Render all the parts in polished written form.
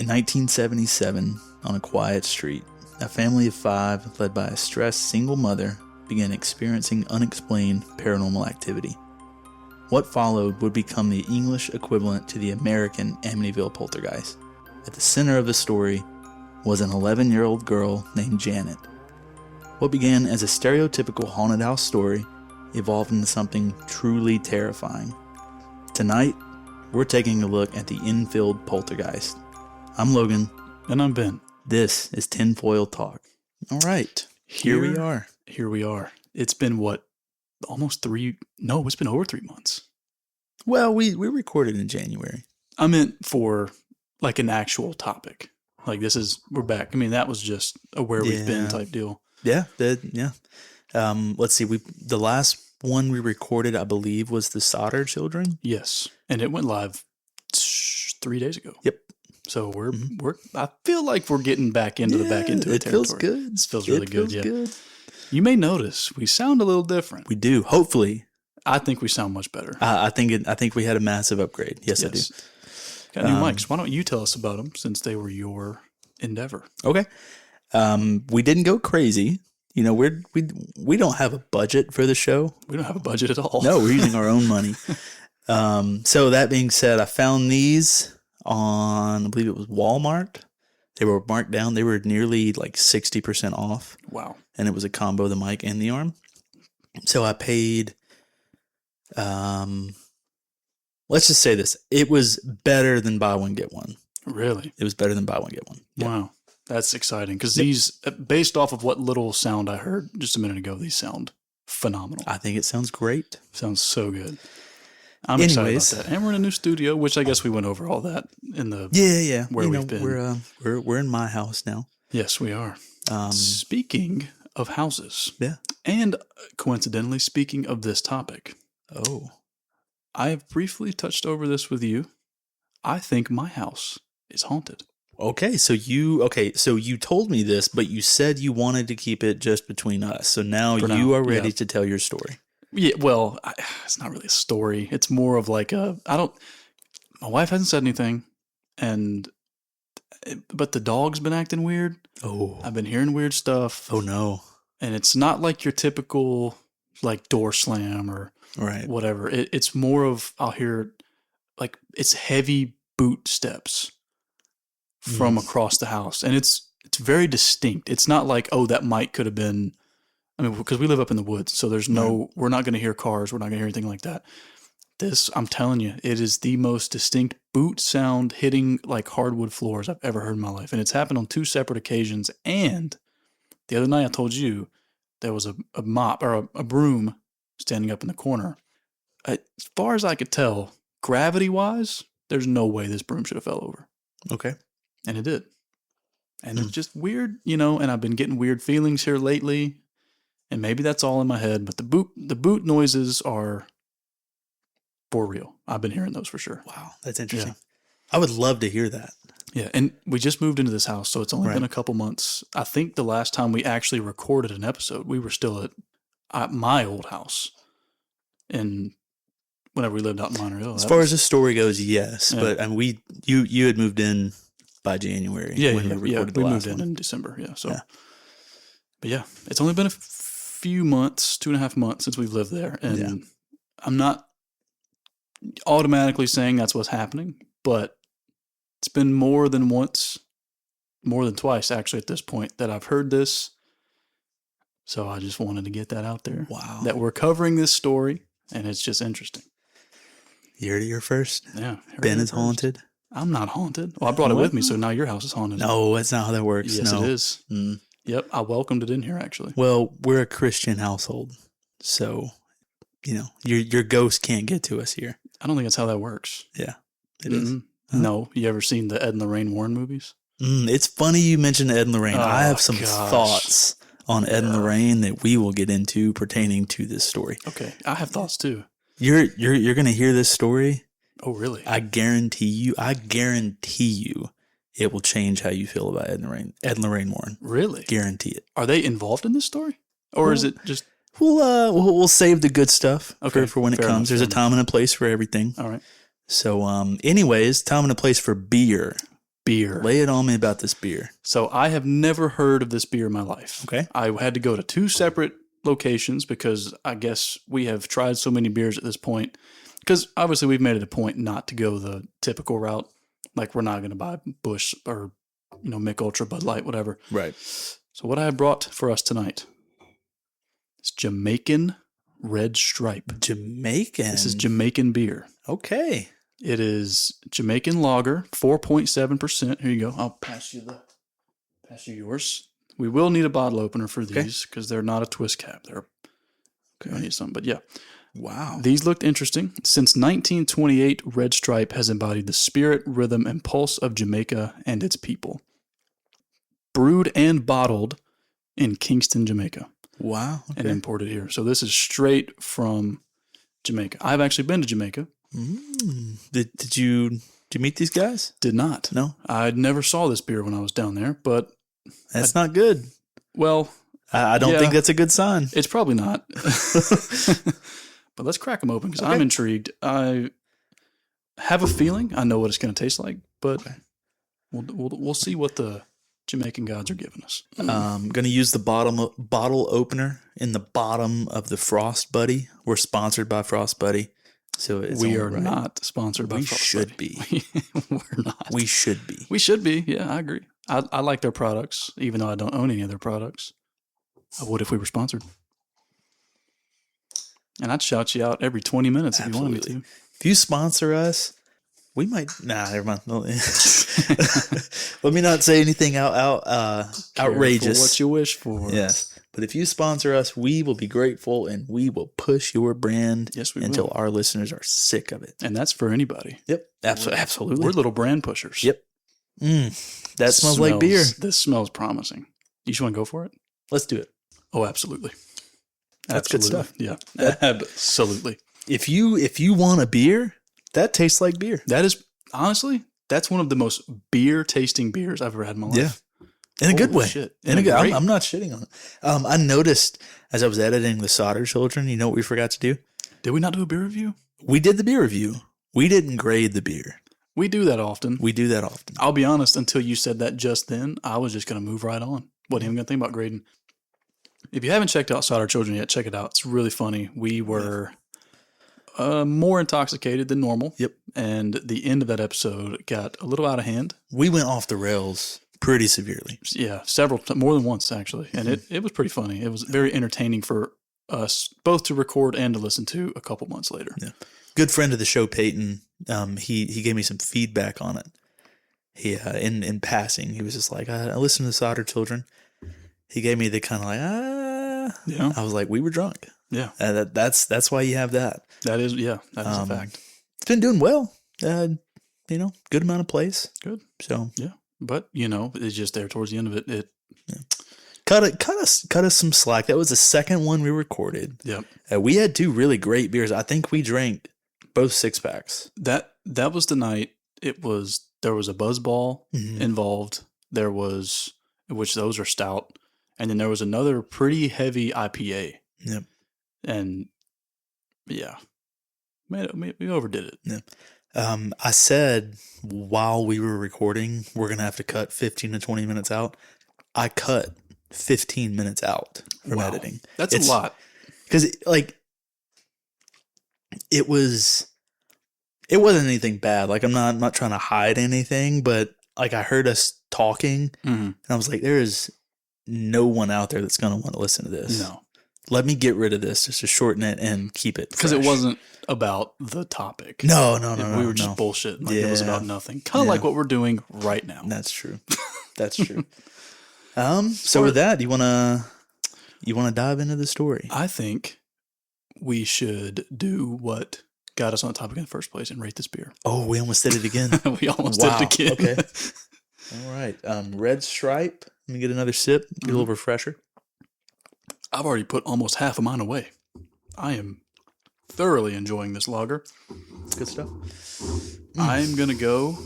In 1977, on a quiet street, a family of 5, led by a stressed single mother, began experiencing unexplained paranormal activity. What followed would become the English equivalent to the American Amityville Poltergeist. At the center of the story was an 11-year-old girl named Janet. What began as a stereotypical haunted house story evolved into something truly terrifying. Tonight, we're taking a look at the Enfield Poltergeist. I'm Logan. And I'm Ben. This is Tinfoil Talk. All right, here we are. Here we are. It's been what? Almost 3... No, it's been over 3 months. Well, we recorded in January. I meant for like an actual topic. Like we're back. I mean, that was just a where we've been type deal. Yeah. Let's see. The last one we recorded, I believe, was the Solder Children. Yes. And it went live 3 days ago. Yep. So we're I feel like we're getting back into the back into it territory. Feels good. This feels really good. Yeah. Good. You may notice we sound a little different. We do. Hopefully. I think we sound much better. I think we had a massive upgrade. Yes. I do. Got new mics. Why don't you tell us about them since they were your endeavor? Okay. We didn't go crazy. You know, we don't have a budget for the show. We don't have a budget at all. No, we're using our own money. So that being said, I found these on, I believe it was Walmart. They were marked down. They were nearly like 60% off. Wow. And it was a combo, the mic and the arm. So I paid, let's just say this. It was better than buy one, get one. Really? It was better than buy one, get one. Yep. Wow. That's exciting because these, based off of what little sound I heard just a minute ago, these sound phenomenal. I think it sounds great. Sounds so good. I'm excited about that. And we're in a new studio, which I guess we went over all that in the where we've been. We're in my house now. Yes, we are. Speaking of houses, and coincidentally, speaking of this topic, I have briefly touched over this with you. I think my house is haunted. Okay, so you told me this, but you said you wanted to keep it just between us. So now you are ready to tell your story. Yeah, well, it's not really a story. It's more of like my wife hasn't said anything, but the dog's been acting weird. Oh. I've been hearing weird stuff. Oh, no. And it's not like your typical like door slam or whatever. It's more of, I'll hear like it's heavy boot steps from across the house. And it's very distinct. It's not like, that mic could have been, I mean, because we live up in the woods, so there's we're not going to hear cars. We're not going to hear anything like that. This, I'm telling you, it is the most distinct boot sound hitting like hardwood floors I've ever heard in my life. And it's happened on 2 separate occasions. And the other night I told you there was a mop or a broom standing up in the corner. As far as I could tell, gravity-wise, there's no way this broom should have fell over. Okay. And it did. And it's just weird, and I've been getting weird feelings here lately. And maybe that's all in my head, but the boot noises are for real. I've been hearing those for sure. Wow, that's interesting. Yeah. I would love to hear that. Yeah, and we just moved into this house, so it's only been a couple months. I think the last time we actually recorded an episode, we were still at my old house, and whenever we lived out in Monterey. As far as the story goes, yes, but you had moved in by January. We moved in December. Yeah, so. Yeah. But yeah, it's only been a few months, 2.5 months since we've lived there. And I'm not automatically saying that's what's happening, but it's been more than twice actually at this point that I've heard this. So I just wanted to get that out there. Wow. That we're covering this story and it's just interesting. You heard it here first? Yeah. Ben is haunted? I'm not haunted. Well, I brought it with me, so now your house is haunted. No, that's not how that works. Yes, it is. Yep, I welcomed it in here, actually. Well, we're a Christian household, so, your ghost can't get to us here. I don't think that's how that works. Yeah, it is. Huh? No, you ever seen the Ed and Lorraine Warren movies? It's funny you mentioned Ed and Lorraine. I have some thoughts on Ed and Lorraine that we will get into pertaining to this story. Okay, I have thoughts too. You're going to hear this story. Oh, really? I guarantee you, it will change how you feel about Ed and Lorraine Warren. Really? Guarantee it. Are they involved in this story? Or is it just... We'll save the good stuff for when it comes. Enough, There's a time and a place for everything. All right. So, anyways, time and a place for beer. beer. Lay it on me about this beer. So I have never heard of this beer in my life. Okay. I had to go to 2 separate locations because I guess we have tried so many beers at this point. Because obviously we've made it a point not to go the typical route. Like we're not going to buy Busch or, Mick Ultra, Bud Light, whatever. Right. So what I brought for us tonight is Jamaican Red Stripe. Jamaican? This is Jamaican beer. Okay. It is Jamaican lager, 4.7%. Here you go. I'll pass you yours. We will need a bottle opener for these because they're not a twist cap. I need some, but yeah. Wow. These looked interesting. Since 1928, Red Stripe has embodied the spirit, rhythm, and pulse of Jamaica and its people. Brewed and bottled in Kingston, Jamaica. Wow. Okay. And imported here. So this is straight from Jamaica. I've actually been to Jamaica. Did you meet these guys? Did not. No? I never saw this beer when I was down there, but... That's not good. Well... I don't think that's a good sign. It's probably not. But let's crack them open because I'm intrigued. I have a feeling I know what it's going to taste like, but we'll see what the Jamaican gods are giving us. I'm going to use the bottle opener in the bottom of the Frost Buddy. We're sponsored by Frost Buddy. So we are not sponsored by Frost should Buddy. Be. We're not. We should be. We should be. Yeah, I agree. I like their products, even though I don't own any of their products. I would if we were sponsored. And I'd shout you out every 20 minutes if you wanted me to. If you sponsor us, we might... Nah, never mind. Let me not say anything outrageous. Careful what you wish for. Yes. But if you sponsor us, we will be grateful and we will push your brand until our listeners are sick of it. And that's for anybody. Yep. Absolutely. We're little brand pushers. Yep. That smells like beer. This smells promising. You just want to go for it? Let's do it. Oh, absolutely. That's good stuff. Yeah. Absolutely. If you want a beer, that tastes like beer. That is, honestly, that's one of the most beer tasting beers I've ever had in my life. Yeah. In a good way. Shit. I'm not shitting on it. I noticed as I was editing the Solder Children, you know what we forgot to do? Did we not do a beer review? We did the beer review. We didn't grade the beer. We do that often. I'll be honest, until you said that just then, I was just going to move right on. Wasn't even going to think about grading. If you haven't checked out Solder Children yet, check it out. It's really funny. We were more intoxicated than normal. Yep. And the end of that episode got a little out of hand. We went off the rails pretty severely. Yeah, more than once, actually. And it was pretty funny. It was very entertaining for us both to record and to listen to a couple months later. Yeah. Good friend of the show, Peyton, he gave me some feedback on it. He in passing, he was just like, I listened to Solder Children. He gave me the kind of like, Yeah. I was like, we were drunk. Yeah. That's why you have that. That is a fact. It's been doing well. Good amount of plays. Good. So yeah, but it's just there towards the end of it. Cut us some slack. That was the second one we recorded. Yep. We had 2 really great beers. I think we drank both 6-packs. That was the night. There was a Buzzball involved. There was, which those are stout. And then there was another pretty heavy IPA. Yep. And yeah, we overdid it. Yeah. I said while we were recording, we're going to have to cut 15 to 20 minutes out. I cut 15 minutes out from editing. That's a lot. Because it wasn't anything bad. Like I'm not trying to hide anything, but like I heard us talking and I was like, there is no one out there that's going to want to listen to this. No. Let me get rid of this just to shorten it and keep it because it wasn't about the topic. No. We were just bullshitting. It was about nothing. Kind of like what we're doing right now. That's true. So with that, you want to dive into the story? I think we should do what got us on the topic in the first place and rate this beer. Oh, we almost did it again. We almost did it again. Okay. All right. Red Stripe. Let me get another sip. Get a little refresher. I've already put almost half of mine away. I am thoroughly enjoying this lager. Good stuff. I'm going to go,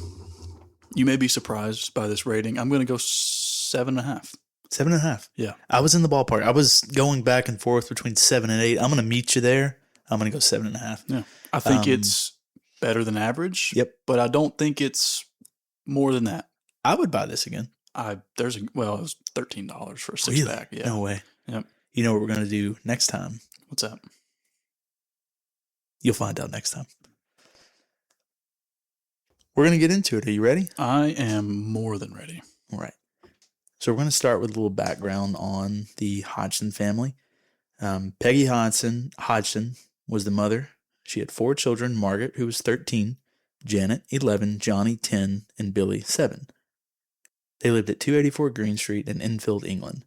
you may be surprised by this rating. I'm going to go 7.5. 7.5. Yeah. I was in the ballpark. I was going back and forth between 7 and 8. I'm going to meet you there. I'm going to go 7.5. Yeah. I think it's better than average. Yep. But I don't think it's more than that. I would buy this again. It was $13 for a 6-pack. Yeah. No way. Yep. You know what we're going to do next time? What's that? You'll find out next time. We're going to get into it. Are you ready? I am more than ready. All right. So we're going to start with a little background on the Hodgson family. Peggy Hodgson was the mother. She had 4 children: Margaret, who was 13, Janet, 11, Johnny, 10, and Billy, 7. They lived at 284 Green Street in Enfield, England.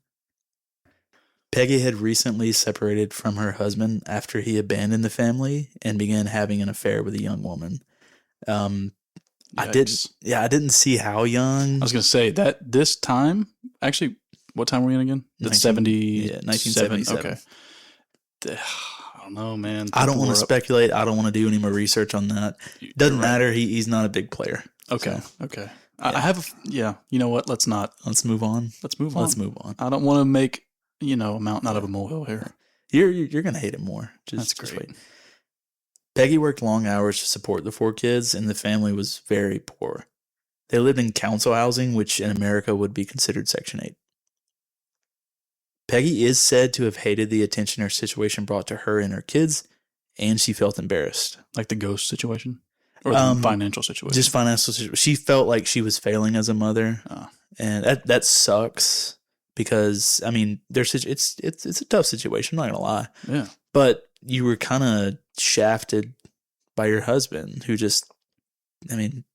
Peggy had recently separated from her husband after he abandoned the family and began having an affair with a young woman. I didn't see how young. I was going to say that this time, actually, what time were we in again? 1977. Okay. I don't know, man. I don't want to speculate. I don't want to do any more research on that. Doesn't matter. He's not a big player. Okay. So. Okay. Yeah. I have, you know what? Let's not. Let's move on. Let's move on. Let's move on. I don't want to make, a mountain out of a molehill here. You're going to hate it more. That's great. Just wait. Peggy worked long hours to support the 4 kids, and the family was very poor. They lived in council housing, which in America would be considered Section 8. Peggy is said to have hated the attention her situation brought to her and her kids, and she felt embarrassed. Like the ghost situation? Or the financial situation? Just financial situation. She felt like she was failing as a mother, and that sucks because, I mean, it's a tough situation, I'm not going to lie. Yeah. But you were kind of shafted by your husband, who just,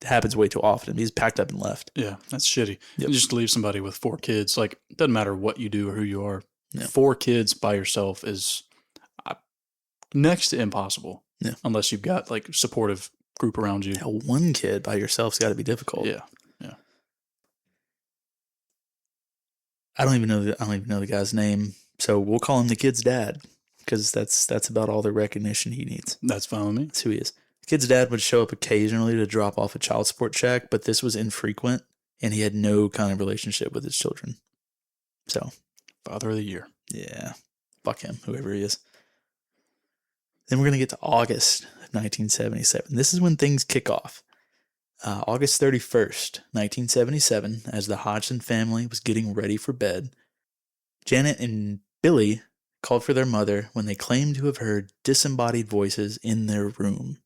happens way too often. He's packed up and left. Yeah, that's shitty. Yep. You just leave somebody with 4 kids. Like, it doesn't matter what you do or who you are. Yeah. 4 kids by yourself is next to impossible. Yeah. Unless you've got, like, supportive group around you. 1 kid by yourself's got to be difficult. Yeah. I don't even know the guy's name, so we'll call him the kid's dad because that's about all the recognition he needs. That's fine with me. That's who he is. The kid's dad would show up occasionally to drop off a child support check, but this was infrequent, and he had no kind of relationship with his children. So, Father of the Year. Yeah. Fuck him, whoever he is. Then we're going to get to August of 1977. This is when things kick off. August 31st, 1977, as the Hodgson family was getting ready for bed, Janet and Billy called for their mother when they claimed to have heard disembodied voices in their room.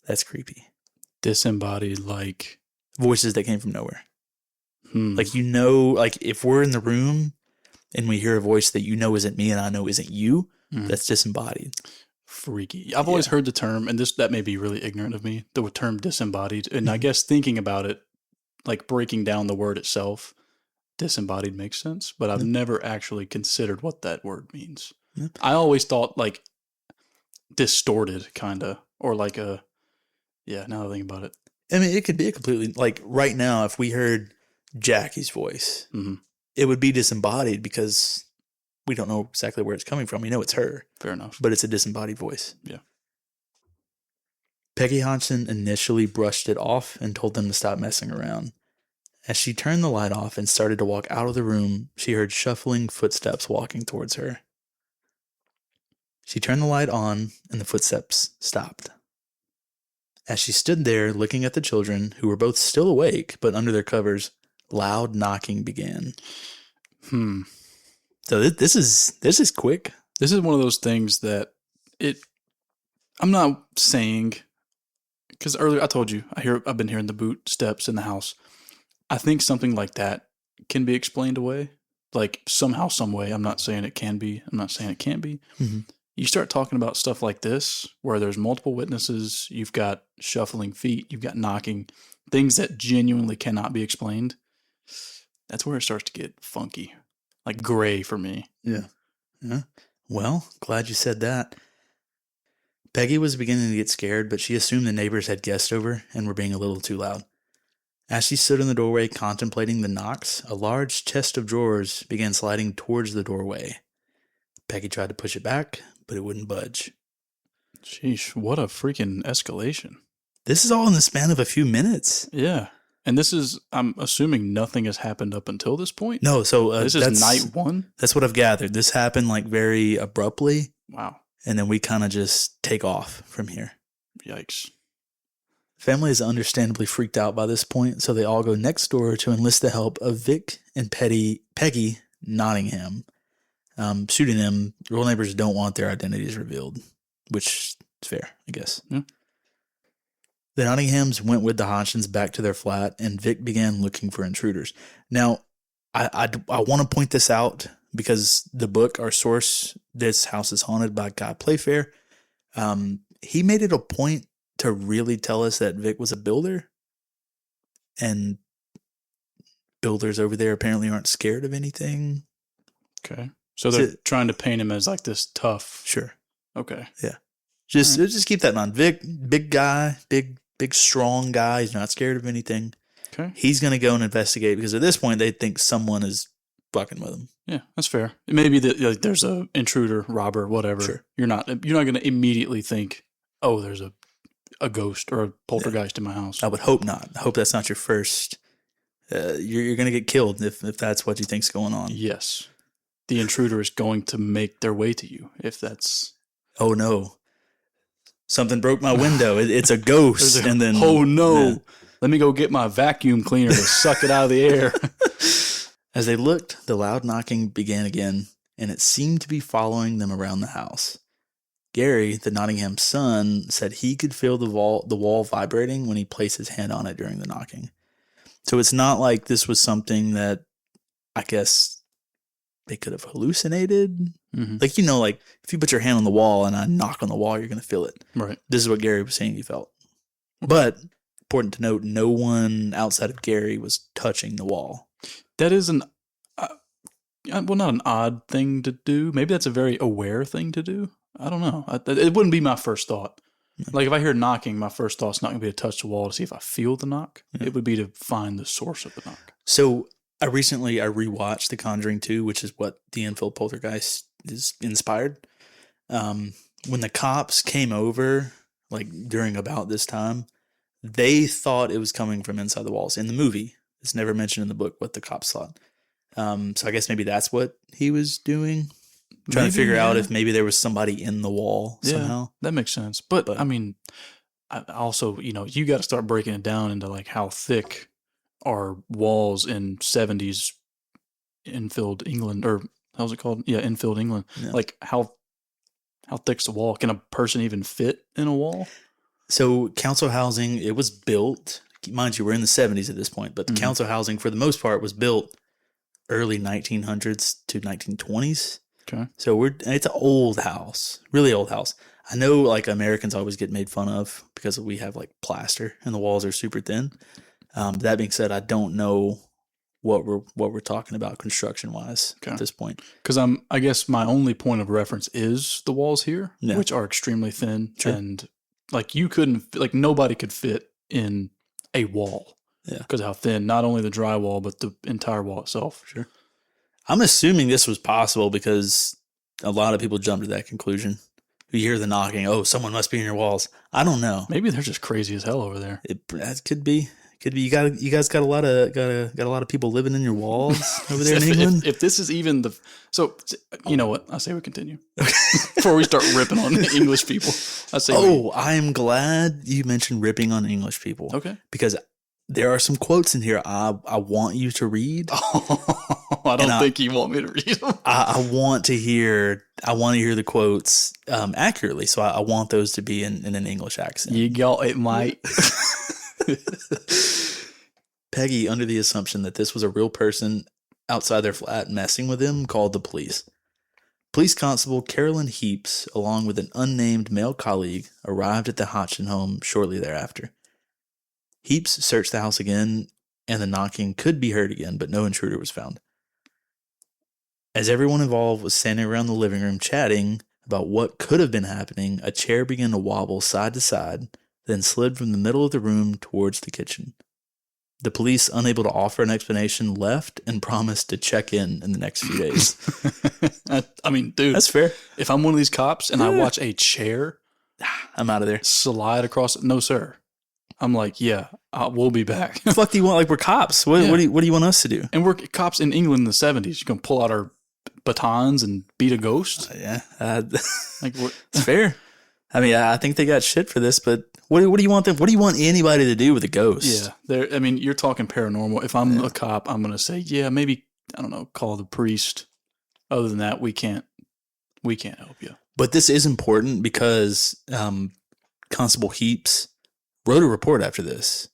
That's creepy. Disembodied, like? Voices that came from nowhere. Like, like if we're in the room and we hear a voice that isn't me and I know isn't you, that's disembodied. Freaky. I've always heard the term, and that may be really ignorant of me, the term disembodied. And I guess thinking about it, like breaking down the word itself, disembodied makes sense, but I've never actually considered what that word means. I always thought like distorted, kind of, or like now that I think about it. I mean, it could be a completely, like right now, if we heard Jackie's voice, it would be disembodied because we don't know exactly where it's coming from. We know it's her. Fair enough. But it's a disembodied voice. Yeah. Peggy Hodgson initially brushed it off and told them to stop messing around. As she turned the light off and started to walk out of the room, she heard shuffling footsteps walking towards her. She turned the light on and the footsteps stopped. As she stood there looking at the children, who were both still awake but under their covers, loud knocking began. So this is quick. This is one of those things that I'm not saying, because earlier I told you I've been hearing the boot steps in the house. I think something like that can be explained away, like somehow, some way. I'm not saying it can be. I'm not saying it can't be. You start talking about stuff like this, where there's multiple witnesses, you've got shuffling feet, you've got knocking, things that genuinely cannot be explained. That's where it starts to get funky. Like gray for me. Yeah. Well, glad you said that. Peggy was beginning to get scared, but she assumed the neighbors had guests over and were being a little too loud. As she stood in the doorway contemplating the knocks, a large chest of drawers began sliding towards the doorway. Peggy tried to push it back, but it wouldn't budge. Sheesh, what a freaking escalation. This is all in the span of a few minutes. Yeah. And this is, I'm assuming nothing has happened up until this point? No, so this is night 1? That's what I've gathered. This happened like very abruptly. Wow. And then we kind of just take off from here. Yikes. Family is understandably freaked out by this point, so they all go next door to enlist the help of Vic and Peggy Nottingham. Pseudonym, real neighbors don't want their identities revealed, which is fair, I guess. Yeah. The Nottinghams went with the Hodgsons back to their flat, and Vic began looking for intruders. Now, I want to point this out because the book, our source, This House is Haunted by Guy Playfair, he made it a point to really tell us that Vic was a builder, and builders over there apparently aren't scared of anything. Okay. So they're trying to paint him as like this tough. Sure. Okay. Yeah. Just keep that in mind. Vic, big guy, big, strong guy. He's not scared of anything. Okay. He's going to go and investigate because at this point they think someone is fucking with him. Yeah, that's fair. Maybe there's a intruder, robber, whatever. Sure. You're not going to immediately think, oh, there's a ghost or a poltergeist in my house. I would hope not. I hope that's not your first. You're going to get killed if that's what you think's going on. Yes. The intruder is going to make their way to you if that's... Oh, no. Something broke my window. It's a ghost. And then... Oh, no. Let me go get my vacuum cleaner to suck it out of the air. As they looked, the loud knocking began again, and it seemed to be following them around the house. Gary, the Nottingham son, said he could feel the wall vibrating when he placed his hand on it during the knocking. So it's not like this was something that I guess they could have hallucinated. Mm-hmm. Like, like if you put your hand on the wall and I knock on the wall, you're going to feel it. Right. This is what Gary was saying he felt. But important to note, no one outside of Gary was touching the wall. That is not an odd thing to do. Maybe that's a very aware thing to do. I don't know. It wouldn't be my first thought. Mm-hmm. Like if I hear knocking, my first thought's not going to be to touch the wall to see if I feel the knock. Mm-hmm. It would be to find the source of the knock. So I rewatched The Conjuring 2, which is what the Enfield Poltergeist is inspired. When the cops came over, like during about this time, they thought it was coming from inside the walls. In the movie, it's never mentioned in the book what the cops thought. So I guess maybe that's what he was doing. Trying to figure out if maybe there was somebody in the wall somehow. That makes sense. But I mean, I also, you got to start breaking it down into like how thick are walls in 70s Enfield, England, or how's it called? Yeah, Enfield, England. Yeah. Like how thick's the wall? Can a person even fit in a wall? So council housing, it was built, mind you, we're in the 70s at this point, but the council housing for the most part was built early 1900s to 1920s. Okay. So it's an old house, really old house. I know like Americans always get made fun of because we have like plaster and the walls are super thin. That being said, I don't know what we're talking about construction wise at this point. Because I guess my only point of reference is the walls here, which are extremely thin. Sure. And like nobody could fit in a wall. Yeah. Because of how thin, not only the drywall, but the entire wall itself. Sure. I'm assuming this was possible because a lot of people jump to that conclusion. You hear the knocking. Oh, someone must be in your walls. I don't know. Maybe they're just crazy as hell over there. That could be. You guys got a lot of people living in your walls over there in England. If this is even so, you know what? I say we continue before we start ripping on English people. I am glad you mentioned ripping on English people. Okay, because there are some quotes in here I want you to read. I don't think you want me to read them. I want to hear the quotes accurately, so I want those to be in an English accent. You got it, mate. Peggy, under the assumption that this was a real person outside their flat messing with him, called the police. Police Constable Carolyn Heaps, along with an unnamed male colleague, arrived at the Hodgson home shortly thereafter. Heaps searched the house again, and the knocking could be heard again, but no intruder was found. As everyone involved was standing around the living room chatting about what could have been happening, a chair began to wobble side to side, then slid from the middle of the room towards the kitchen. The police, unable to offer an explanation, left and promised to check in the next few days. I mean, dude. That's fair. If I'm one of these cops and I watch a chair... I'm out of there. Slide across... No, sir. I'm like, yeah, we'll be back. What the fuck do you want? Like, we're cops. What do you want us to do? And we're cops in England in the 70s. You're going to pull out our batons and beat a ghost? Yeah. It's fair. I mean, I think they got shit for this, but What do you want them? What do you want anybody to do with a ghost? Yeah, I mean, you're talking paranormal. If I'm a cop, I'm gonna say, yeah, maybe I don't know, call the priest. Other than that, we can't help you. But this is important because Constable Heaps wrote a report after this,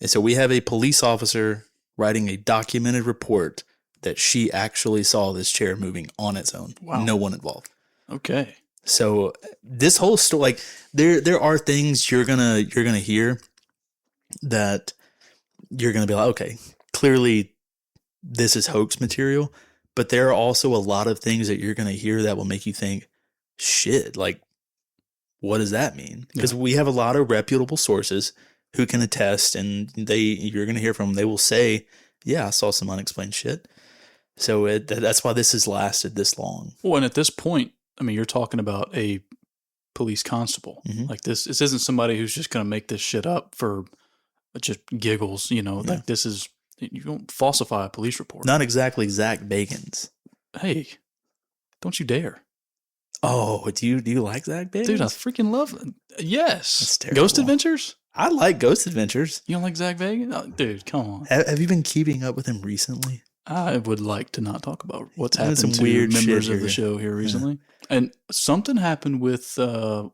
and so we have a police officer writing a documented report that she actually saw this chair moving on its own. Wow. No one involved. Okay. So this whole story, like there are things you're gonna hear that you're gonna be like, okay, clearly this is hoax material. But there are also a lot of things that you're gonna hear that will make you think, shit, like, what does that mean? Because we have a lot of reputable sources who can attest, and you're gonna hear from them. They will say, yeah, I saw some unexplained shit. So that's why this has lasted this long. Well, and at this point, I mean, you're talking about a police constable. Mm-hmm. Like this isn't somebody who's just going to make this shit up for just giggles, you know, like this is, you don't falsify a police report. Not exactly Zach Bagans. Hey, don't you dare. Oh, do you like Zach Bagans? Dude, I freaking love it. Yes. That's terrible. Ghost Adventures? I like Ghost Adventures. You don't like Zach Bagans? Oh, dude, come on. Have you been keeping up with him recently? I would like to not talk about what's happened to weird members of the show here recently. Yeah. And something happened with what's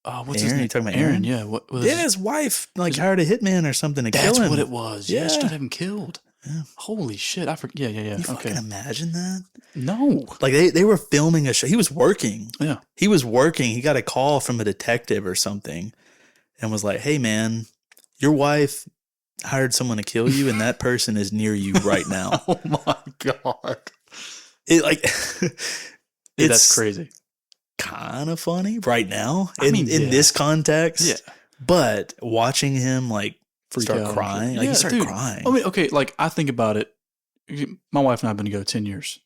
Aaron? His name? You talking about Aaron? Yeah. His wife hired a hitman or something to kill him. That's what it was. Yeah, she got him killed. Yeah. Holy shit! I forget. Yeah. You fucking imagine that? No. Like they were filming a show. He was working. Yeah. He was working. He got a call from a detective or something, and was like, "Hey, man, your wife hired someone to kill you, and that person is near you right now." Oh my god! That's crazy. Kind of funny right now in this context. Yeah. But watching him start crying, he started crying. I mean, okay, I think about it. My wife and I have been together 10 years.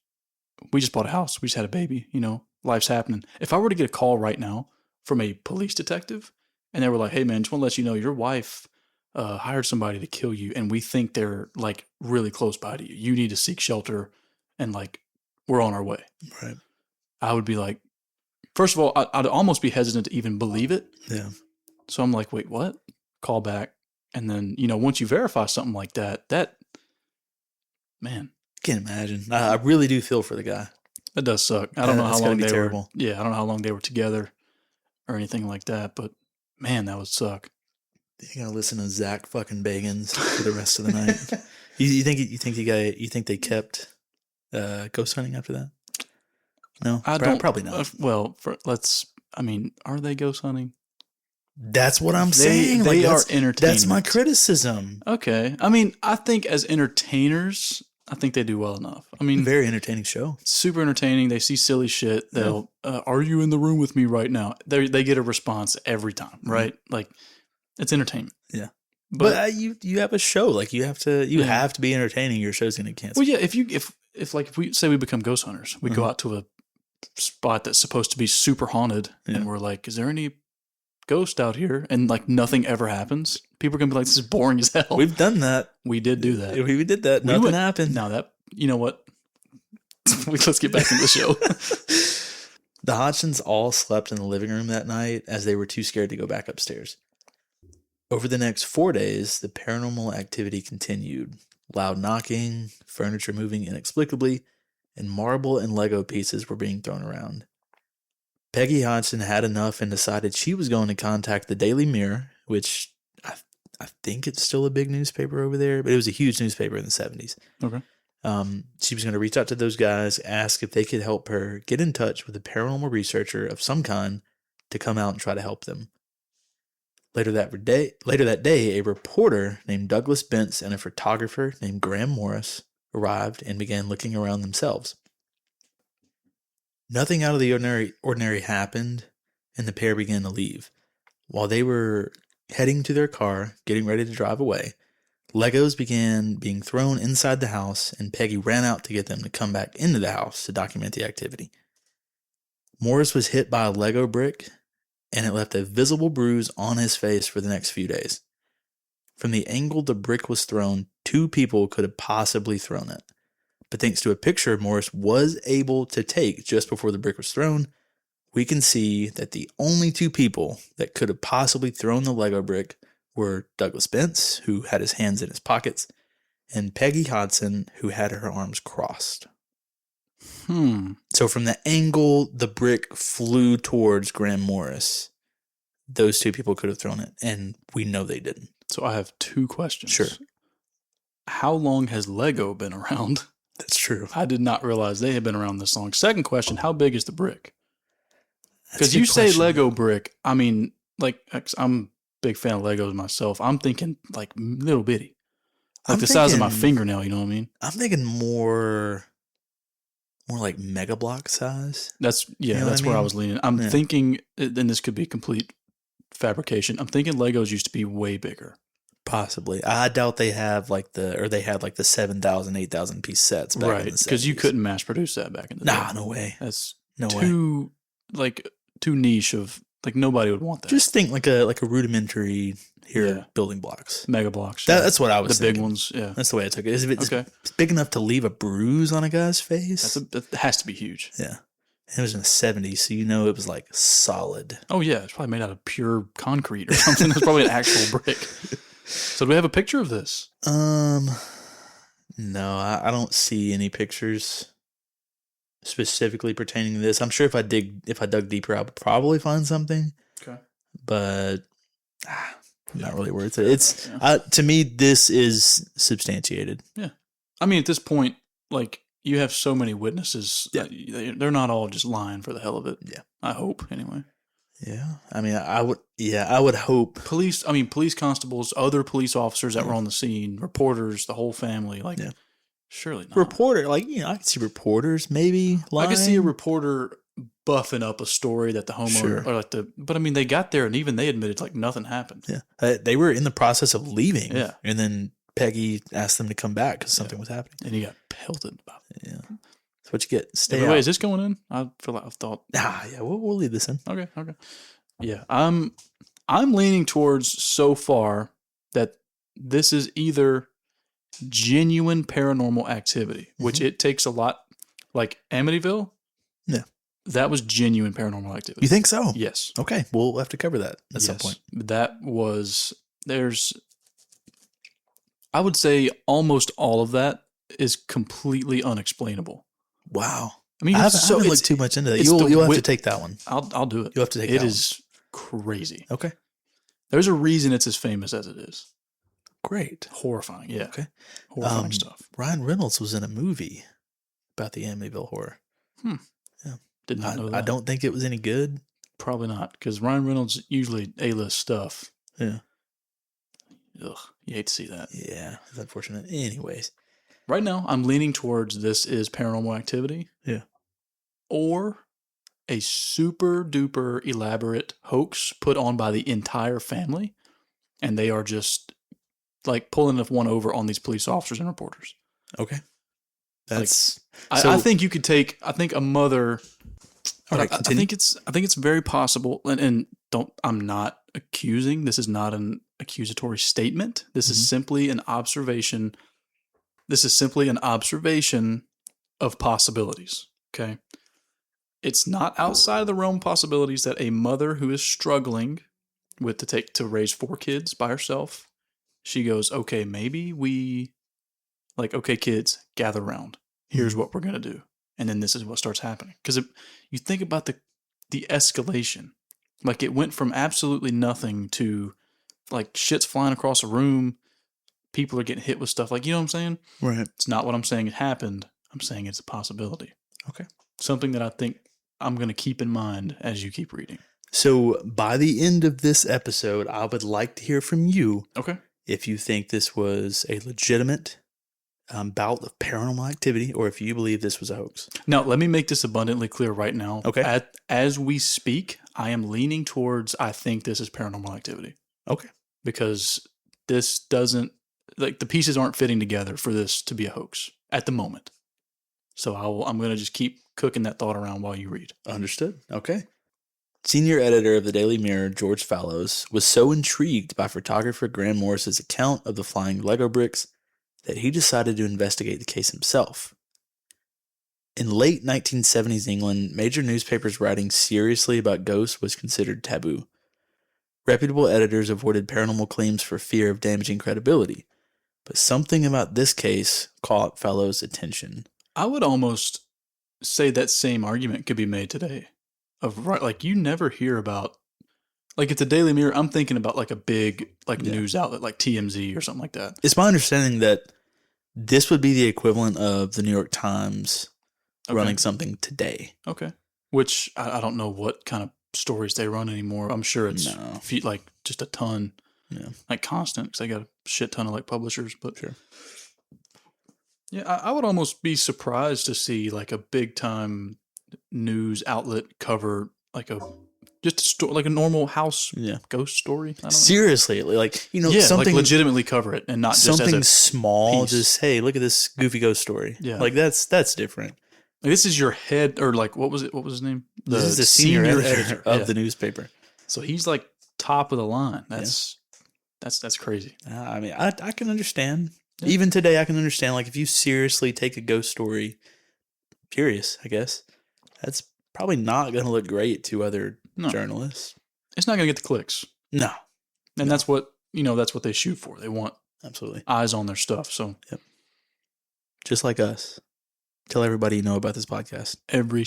We just bought a house. We just had a baby. You know, life's happening. If I were to get a call right now from a police detective, and they were like, "Hey, man, just want to let you know your wife hired somebody to kill you, and we think they're really close by to you. You need to seek shelter, and we're on our way." Right. I would be like, first of all, I'd almost be hesitant to even believe it. Yeah. So I'm like, wait, what? Call back. And then, once you verify something like that, man. Can't imagine. I really do feel for the guy. That does suck. I don't know how long they were. Yeah, I don't know how long they were together or anything like that, but man, that would suck. You gotta listen to Zach fucking Bagans for the rest of the night. You think they kept ghost hunting after that? No, probably not. Well, are they ghost hunting? That's what I'm saying. They are entertainers. That's my criticism. Okay. I mean, I think as entertainers, I think they do well enough. I mean, very entertaining show. Super entertaining. They see silly shit. They'll, are you in the room with me right now? They get a response every time, right? It's entertainment. Yeah. But you have a show. You have to be entertaining. Your show's going to cancel. Well, yeah. If we say we become ghost hunters, we go out to a spot that's supposed to be super haunted, and we're like, is there any ghost out here? And nothing ever happens. People are going to be like, this is boring as hell. We've done that. We did do that. We did that. Nothing happened. Now that, you know what? Let's get back into the show. The Hodgsons all slept in the living room that night as they were too scared to go back upstairs. Over the next 4 days, the paranormal activity continued. Loud knocking, furniture moving inexplicably, and marble and Lego pieces were being thrown around. Peggy Hodgson had enough and decided she was going to contact the Daily Mirror, which I think it's still a big newspaper over there, but it was a huge newspaper in the 70s. Okay. She was going to reach out to those guys, ask if they could help her get in touch with a paranormal researcher of some kind to come out and try to help them. Later that day, a reporter named Douglas Bentz and a photographer named Graham Morris arrived and began looking around themselves. Nothing out of the ordinary happened, and the pair began to leave. While they were heading to their car, getting ready to drive away, Legos began being thrown inside the house, and Peggy ran out to get them to come back into the house to document the activity. Morris was hit by a Lego brick, and it left a visible bruise on his face for the next few days. From the angle the brick was thrown, 2 people could have possibly thrown it. But thanks to a picture Morris was able to take just before the brick was thrown, we can see that the only two people that could have possibly thrown the Lego brick were Douglas Bence, who had his hands in his pockets, and Peggy Hodson, who had her arms crossed. So from the angle the brick flew towards Graham Morris, those two people could have thrown it, and we know they didn't. So I have two questions. Sure. How long has Lego been around? That's true. I did not realize they had been around this long. Second question, how big is the brick? Because you say Lego brick, I mean, like, I'm a big fan of Legos myself. I'm thinking like little bitty. Like the size of my fingernail, you know what I mean? I'm thinking more like Mega Block size. That's where I was leaning. I'm thinking, and this could be complete fabrication. I'm thinking Legos used to be way bigger. Possibly. I doubt they had like the 7,000, 8,000 piece sets back in the 70s. Because you couldn't mass produce that back in the day. Nah, no way. That's too niche of, like, nobody would want that. Just think like a rudimentary building blocks. Mega blocks. That's what I was thinking. The big ones, yeah. That's the way I took it. If it's big enough to leave a bruise on a guy's face. That has to be huge. Yeah. And it was in the 70s, so it was like solid. Oh, yeah. It's probably made out of pure concrete or something. It's probably an actual brick. So do we have a picture of this? No, I don't see any pictures specifically pertaining to this. I'm sure if I dug deeper, I would probably find something. Okay. But not really worth it. It's to me, this is substantiated. Yeah. I mean, at this point, like, you have so many witnesses. Yeah. They're not all just lying for the hell of it. Yeah. I hope, anyway. Yeah. I mean, I would hope. Police constables, other police officers that were on the scene, reporters, the whole family, like, surely not. Reporter, like, I could see reporters maybe lying. I could see a reporter buffing up a story that the homeowner, but I mean, they got there and even they admitted, like, nothing happened. Yeah. They were in the process of leaving. Yeah. And then Peggy asked them to come back because something was happening. And he got pelted about it. Yeah. That's what you get. Stay out. Wait, is this going in? I feel like I thought. Yeah, we'll leave this in. Okay. Yeah, I'm leaning towards so far that this is either genuine paranormal activity, which it takes a lot, like Amityville. Yeah. That was genuine paranormal activity. You think so? Yes. Okay, we'll have to cover that at some point. I would say almost all of that is completely unexplainable. Wow. I mean, I haven't looked too much into that. You'll have to take that one. I'll do it. You'll have to take that one. It is crazy. Okay. There's a reason it's as famous as it is. Great. Horrifying, yeah. Okay. Horrifying stuff. Ryan Reynolds was in a movie about the Amityville horror. Yeah. Did not know that. I don't think it was any good. Probably not, because Ryan Reynolds usually A-list stuff. Yeah. Ugh, you hate to see that. Yeah, it's unfortunate. Anyways. Right now, I'm leaning towards this is paranormal activity. Yeah. Or a super duper elaborate hoax put on by the entire family. And they are just like pulling one over on these police officers and reporters. Okay. That's I think you could take, a mother. Right, I think it's very possible. And I'm not accusing. This is not an accusatory statement. This is simply an observation. This is simply an observation of possibilities. Okay. It's not outside of the realm of possibilities that a mother who is struggling to raise 4 kids by herself, she goes, okay, maybe okay, kids, gather around. Here's what we're going to do. And then this is what starts happening. Because you think about the escalation, like it went from absolutely nothing to like shit's flying across a room. People are getting hit with stuff. Like, you know what I'm saying? Right. It's not what I'm saying it happened. I'm saying it's a possibility. Okay. Something that I think I'm going to keep in mind as you keep reading. So by the end of this episode, I would like to hear from you. Okay. If you think this was a legitimate bout of paranormal activity, or if you believe this was a hoax. Now, let me make this abundantly clear right now. Okay. As we speak, I am leaning towards I think this is paranormal activity. Okay. Because this doesn't, like, the pieces aren't fitting together for this to be a hoax at the moment. So I'm going to just keep cooking that thought around while you read. Understood. Okay. Senior editor of the Daily Mirror, George Fallows, was so intrigued by photographer Graham Morris's account of the flying Lego bricks that he decided to investigate the case himself. In late 1970s England, major newspapers writing seriously about ghosts was considered taboo. Reputable editors avoided paranormal claims for fear of damaging credibility. But something about this case caught fellows' attention. I would almost say that same argument could be made today. Like, you never hear about, like, at the Daily Mirror, I'm thinking about like a big news outlet like TMZ or something like that. It's my understanding that this would be the equivalent of the New York Times running something today. Okay. Which I don't know what kind of stories they run anymore. I'm sure it's like just a ton, like constant, because they got a shit ton of like publishers. But sure. Yeah, I would almost be surprised to see like a big time news outlet cover like like a normal house ghost story. I don't know. Seriously, like something like legitimately cover it and not just something as a small. piece. Just hey, look at this goofy ghost story. Yeah, like that's different. Like, this is your head, or like what was it? What was his name? This is the senior editor of the newspaper. So he's like top of the line. That's crazy. I mean, I can understand. Yeah. Even today, I can understand. Like if you seriously take a ghost story, curious, I guess that's probably not going to look great to other journalists. It's not going to get the clicks. No. And that's what, that's what they shoot for. They want absolutely eyes on their stuff. So, just like us. Tell everybody you know about this podcast. Every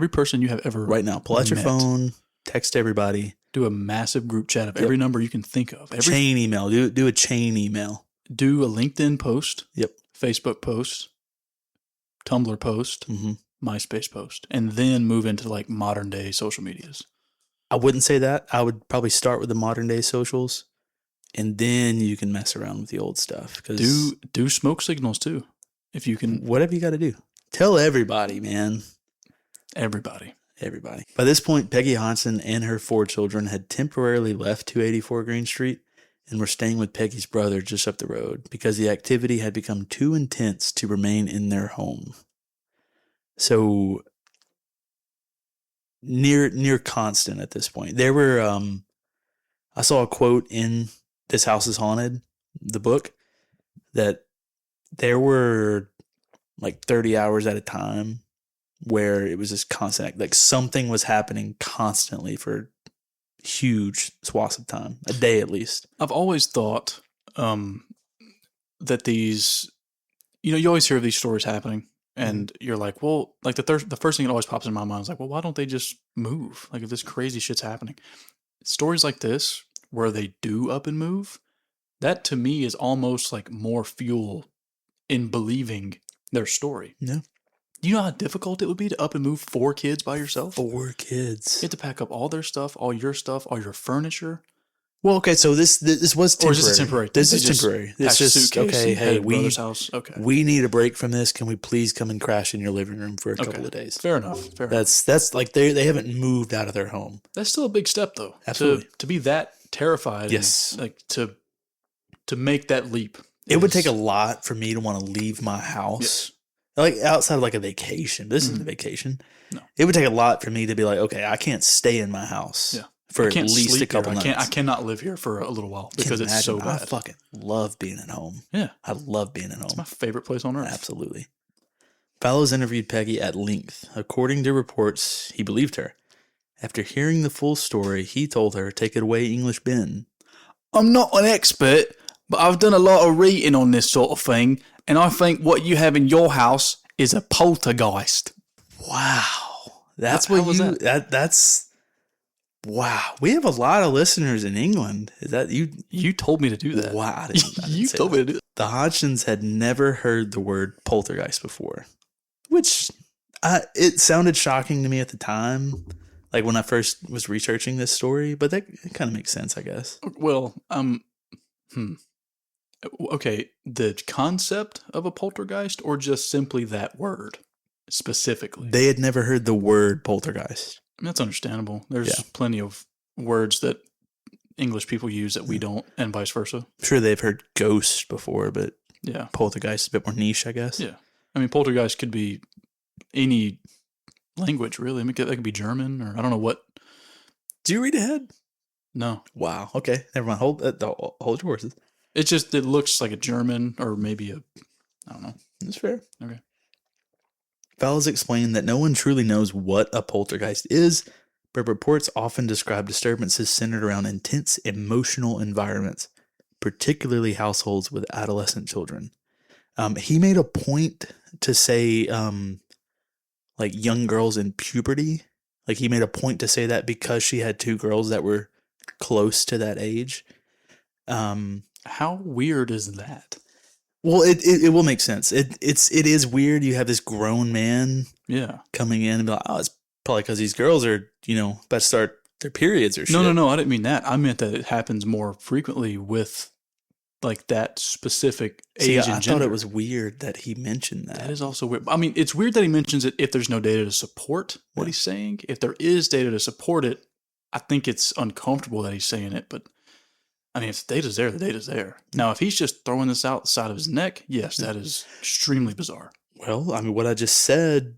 person you have ever right now. Pull out your phone, text everybody. Do a massive group chat of every number you can think of. Chain email. Do a chain email. Do a LinkedIn post. Yep. Facebook post. Tumblr post. MySpace post. And then move into like modern day social medias. I wouldn't say that. I would probably start with the modern day socials, and then you can mess around with the old stuff. Do smoke signals too, if you can. Whatever you got to do. Tell everybody, man. Everybody. By this point, Peggy Hodgson and her 4 children had temporarily left 284 Green Street and were staying with Peggy's brother just up the road because the activity had become too intense to remain in their home. So near constant at this point. There were I saw a quote in This House is Haunted, the book, that there were like 30 hours at a time where it was just constant, like something was happening constantly for huge swaths of time, a day at least. I've always thought that these, you always hear of these stories happening, and you're like, well, like the first thing that always pops in my mind is like, well, why don't they just move? Like if this crazy shit's happening. Stories like this, where they do up and move, that to me is almost like more fuel in believing their story. Yeah. Do you know how difficult it would be to up and move 4 kids by yourself? 4 kids. You have to pack up all their stuff, all your stuff, all your furniture. Well, okay, so this was temporary. Or is this temporary? This is temporary. It's just okay. Hey, we need a break from this. Can we please come and crash in your living room for a couple of days? Fair enough. That's like they haven't moved out of their home. That's still a big step, though. Absolutely. To be that terrified. Yes. And, like to make that leap. It would take a lot for me to want to leave my house. Yes. Like outside of like a vacation. This isn't a vacation. No. It would take a lot for me to be like, okay, I can't stay in my house. Yeah. For at least a couple nights. I cannot live here for a little while because it's so bad. I fucking love being at home. Yeah. I love being at home. It's my favorite place on earth. Absolutely. Fallows interviewed Peggy at length. According to reports, he believed her. After hearing the full story, he told her, "Take it away, English Ben." I'm not an expert, but I've done a lot of reading on this sort of thing, and I think what you have in your house is a poltergeist. Wow. That's what you... That's... Wow. We have a lot of listeners in England. Is that you? You told me to do that. Wow. I didn't you told me to do that. The Hodgsons had never heard the word poltergeist before, which it sounded shocking to me at the time, like when I first was researching this story, but it kind of makes sense, I guess. Well, okay, the concept of a poltergeist or just simply that word specifically? They had never heard the word poltergeist. That's understandable. There's plenty of words that English people use that we don't, and vice versa. I'm sure they've heard ghost before, but yeah, poltergeist is a bit more niche, I guess. Yeah. I mean, poltergeist could be any language, really. I mean, that could be German, or I don't know what. Do you read ahead? No. Wow. Okay. Never mind. Hold your horses. It looks like a German or maybe I don't know. That's fair. Okay. Fallows explained that no one truly knows what a poltergeist is, but reports often describe disturbances centered around intense emotional environments, particularly households with adolescent children. He made a point to say, like young girls in puberty. Like he made a point to say that because she had two girls that were close to that age. How weird is that? Well, it will make sense. It is weird. You have this grown man, coming in and be like, oh, it's probably because these girls are, about to start their periods or shit. No, I didn't mean that. I meant that it happens more frequently with like that specific age and gender. I thought it was weird that he mentioned that. That is also weird. I mean, it's weird that he mentions it if there's no data to support what he's saying. If there is data to support it, I think it's uncomfortable that he's saying it, but I mean, if the data's there, the data's there. Now, if he's just throwing this out the side of his neck, yes, that is extremely bizarre. Well, I mean, what I just said,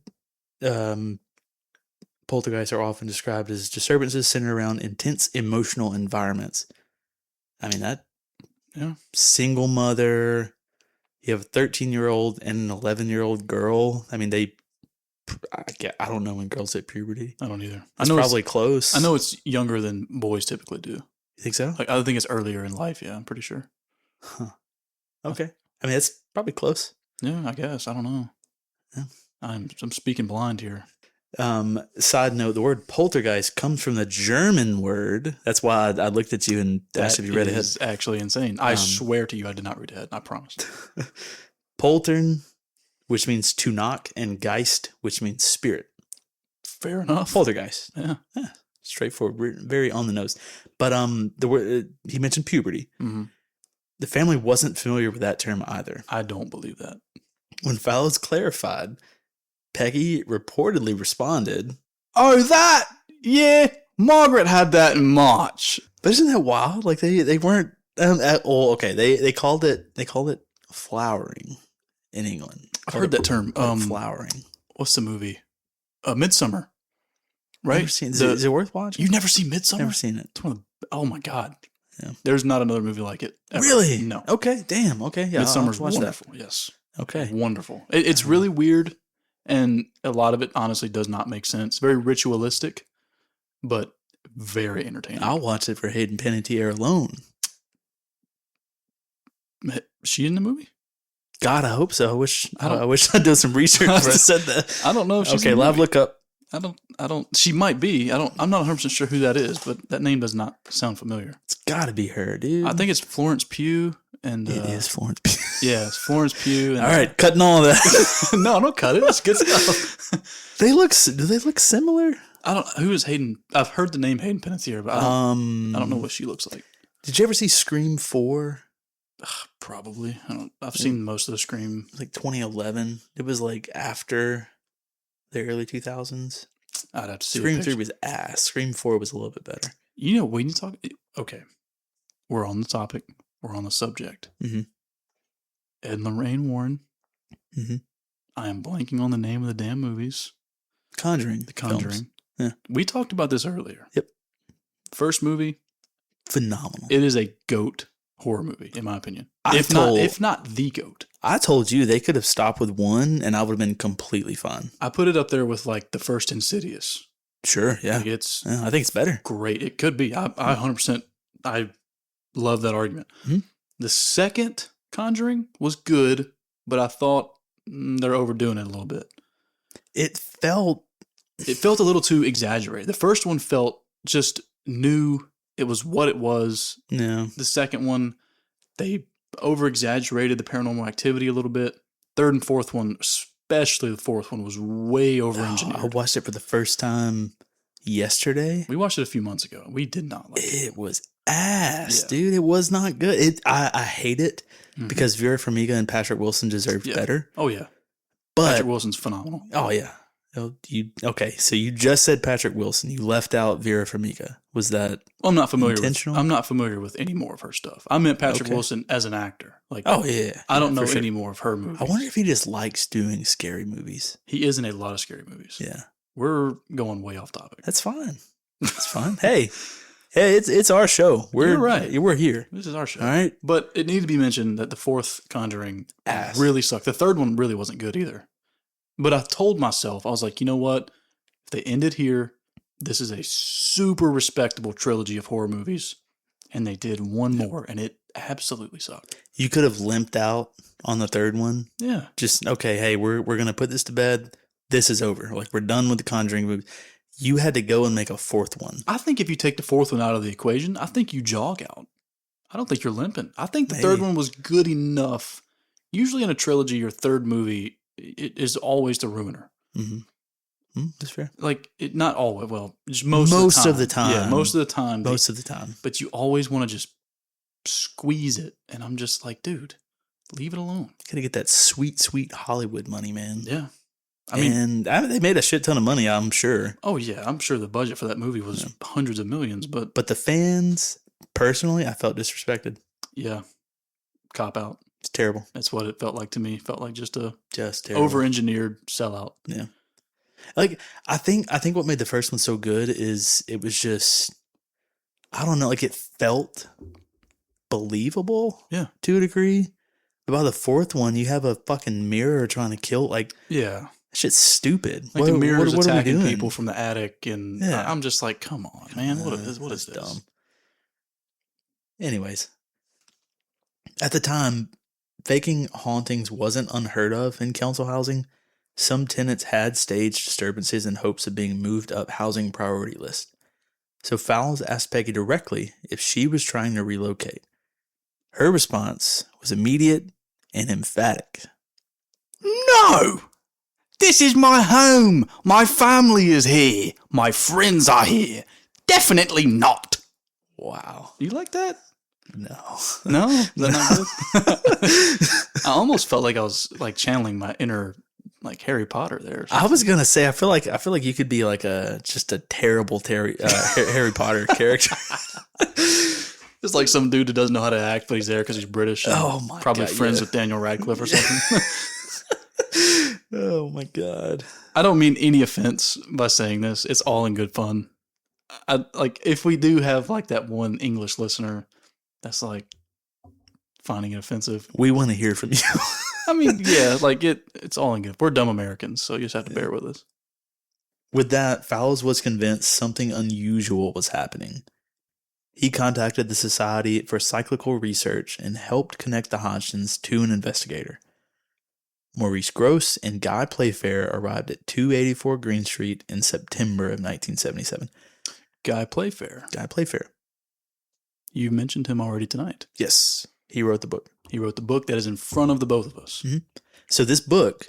poltergeists are often described as disturbances centered around intense emotional environments. I mean, that single mother, you have a 13-year-old and an 11-year-old girl. I mean, I don't know when girls hit puberty. I don't either. It's probably close. I know it's younger than boys typically do. You think so? Like, I think it's earlier in life. Yeah, I'm pretty sure. Huh. Okay. I mean, it's probably close. Yeah, I guess. I don't know. Yeah. I'm speaking blind here. Side note, the word poltergeist comes from the German word. That's why I looked at you and asked if you read ahead. That is actually insane. I swear to you, I did not read ahead. I promise. Poltern, which means to knock, and Geist, which means spirit. Fair enough. Poltergeist. Yeah. Straightforward, very on the nose. But the word he mentioned puberty. Mm-hmm. The family wasn't familiar with that term either. I don't believe that. When Fallows clarified, Peggy reportedly responded, "Oh, that? Yeah, Margaret had that in March." But isn't that wild? Like they weren't at all. Okay, they called it flowering in England. I've heard that term. Flowering. What's the movie? Midsummer. Right? Is it worth watching? You've never seen Midsummer? Never seen it. It's one of the, oh my God. Yeah. There's not another movie like it. Ever. Really? No. Okay. Damn. Okay. Yeah. Midsummer's wonderful. Yes. Okay. Wonderful. It's really weird, and a lot of it honestly does not make sense. Very ritualistic, but very entertaining. I'll watch it for Hayden Panettiere alone. She in the movie? God, I hope so. I wish I'd done some research before I said that. I don't know if she's okay. Live look up. I don't. She might be. I'm not 100% sure who that is, but that name does not sound familiar. It's got to be her, dude. I think it's Florence Pugh, and it is Florence Pugh. Yeah, it's Florence Pugh. And all right, cutting all of that. No, don't cut it. It's good stuff. Do they look similar? I don't. Who is Hayden? I've heard the name Hayden Panettiere, but I don't know what she looks like. Did you ever see Scream 4? Probably. I've seen most of the Scream. Like 2011. It was like after the early 2000s. I'd have to see. Scream 3 was ass. Scream 4 was a little bit better. You know, we need to talk. Okay, we're on the topic. We're on the subject. Mm-hmm. Ed and Lorraine Warren. Mm-hmm. I am blanking on the name of the damn movies. Conjuring. The Conjuring. Films. Yeah. We talked about this earlier. Yep. First movie. Phenomenal. It is a GOAT horror movie, in my opinion. If not the GOAT. I told you they could have stopped with one and I would have been completely fine. I put it up there with like the first Insidious. Sure, yeah. Like I think it's better. Great. It could be. I 100%, I love that argument. Mm-hmm. The second Conjuring was good, but I thought they're overdoing it a little bit. It felt a little too exaggerated. The first one felt just new. It was what it was. Yeah. The second one, they over-exaggerated the paranormal activity a little bit. Third and fourth one, especially the fourth one, was way over-engineered. I watched it for the first time yesterday. We watched it a few months ago. We did not like it. It was ass, dude. It was not good. I hate it because Vera Farmiga and Patrick Wilson deserved better. Oh, yeah. But Patrick Wilson's phenomenal. Oh, yeah. Okay, so you just said Patrick Wilson. You left out Vera Farmiga. Was that I'm not familiar intentional? I'm not familiar with any more of her stuff. I meant Patrick Wilson as an actor. Like, oh yeah, I don't know any more of her movies. I wonder if he just likes doing scary movies. He is in a lot of scary movies. Yeah, we're going way off topic. That's fine. That's fine. Hey, it's our show. You're right. We're here. This is our show. All right, but it needed to be mentioned that the fourth Conjuring really sucked. The third one really wasn't good either. But I told myself, I was like, you know what? If they ended here, this is a super respectable trilogy of horror movies. And they did one more, and it absolutely sucked. You could have limped out on the third one. Yeah. Just, okay, hey, we're going to put this to bed. This is over. Like, we're done with the Conjuring movies. You had to go and make a fourth one. I think if you take the fourth one out of the equation, I think you jog out. I don't think you're limping. I think the third one was good enough. Usually in a trilogy, your third movie it is always the ruiner. Mm-hmm. That's fair. Like, not always. Well, just most of the time. Yeah, most of the time. Most of the time. But you always want to just squeeze it. And I'm just like, dude, leave it alone. You got to get that sweet, sweet Hollywood money, man. Yeah. They made a shit ton of money, I'm sure. Oh, yeah. I'm sure the budget for that movie was hundreds of millions. But the fans, personally, I felt disrespected. Yeah. Cop out. It's terrible. That's what it felt like to me. It felt like just terrible. Over-engineered sellout. Yeah. Like, I think what made the first one so good is it was just, I don't know, like it felt believable to a degree. But by the fourth one, you have a fucking mirror trying to kill, like, that shit's stupid. Like the mirror's attacking people from the attic, and I'm just like, come on, man, what is this? Dumb. Anyways, at the time, faking hauntings wasn't unheard of in council housing. Some tenants had staged disturbances in hopes of being moved up housing priority list. So Fowles asked Peggy directly if she was trying to relocate. Her response was immediate and emphatic. No! This is my home. My family is here. My friends are here. Definitely not. Wow. You like that? No. No? Is that not good? I almost felt like I was like channeling my inner like Harry Potter there. I was gonna say I feel like you could be like just a terrible Harry Potter character. Just like some dude who doesn't know how to act, but he's there because he's British. And probably friends with Daniel Radcliffe or something. Oh my God. I don't mean any offense by saying this. It's all in good fun. Like if we do have like that one English listener that's like finding it offensive, we want to hear from you. I mean, yeah, like it's all in good. We're dumb Americans, so you just have to bear with us. With that, Fowles was convinced something unusual was happening. He contacted the Society for Cyclical Research and helped connect the Hodgsons to an investigator. Maurice Gross and Guy Playfair arrived at 284 Green Street in September of 1977. Guy Playfair. You mentioned him already tonight. Yes, he wrote the book. He wrote the book that is in front of the both of us. Mm-hmm. So this book,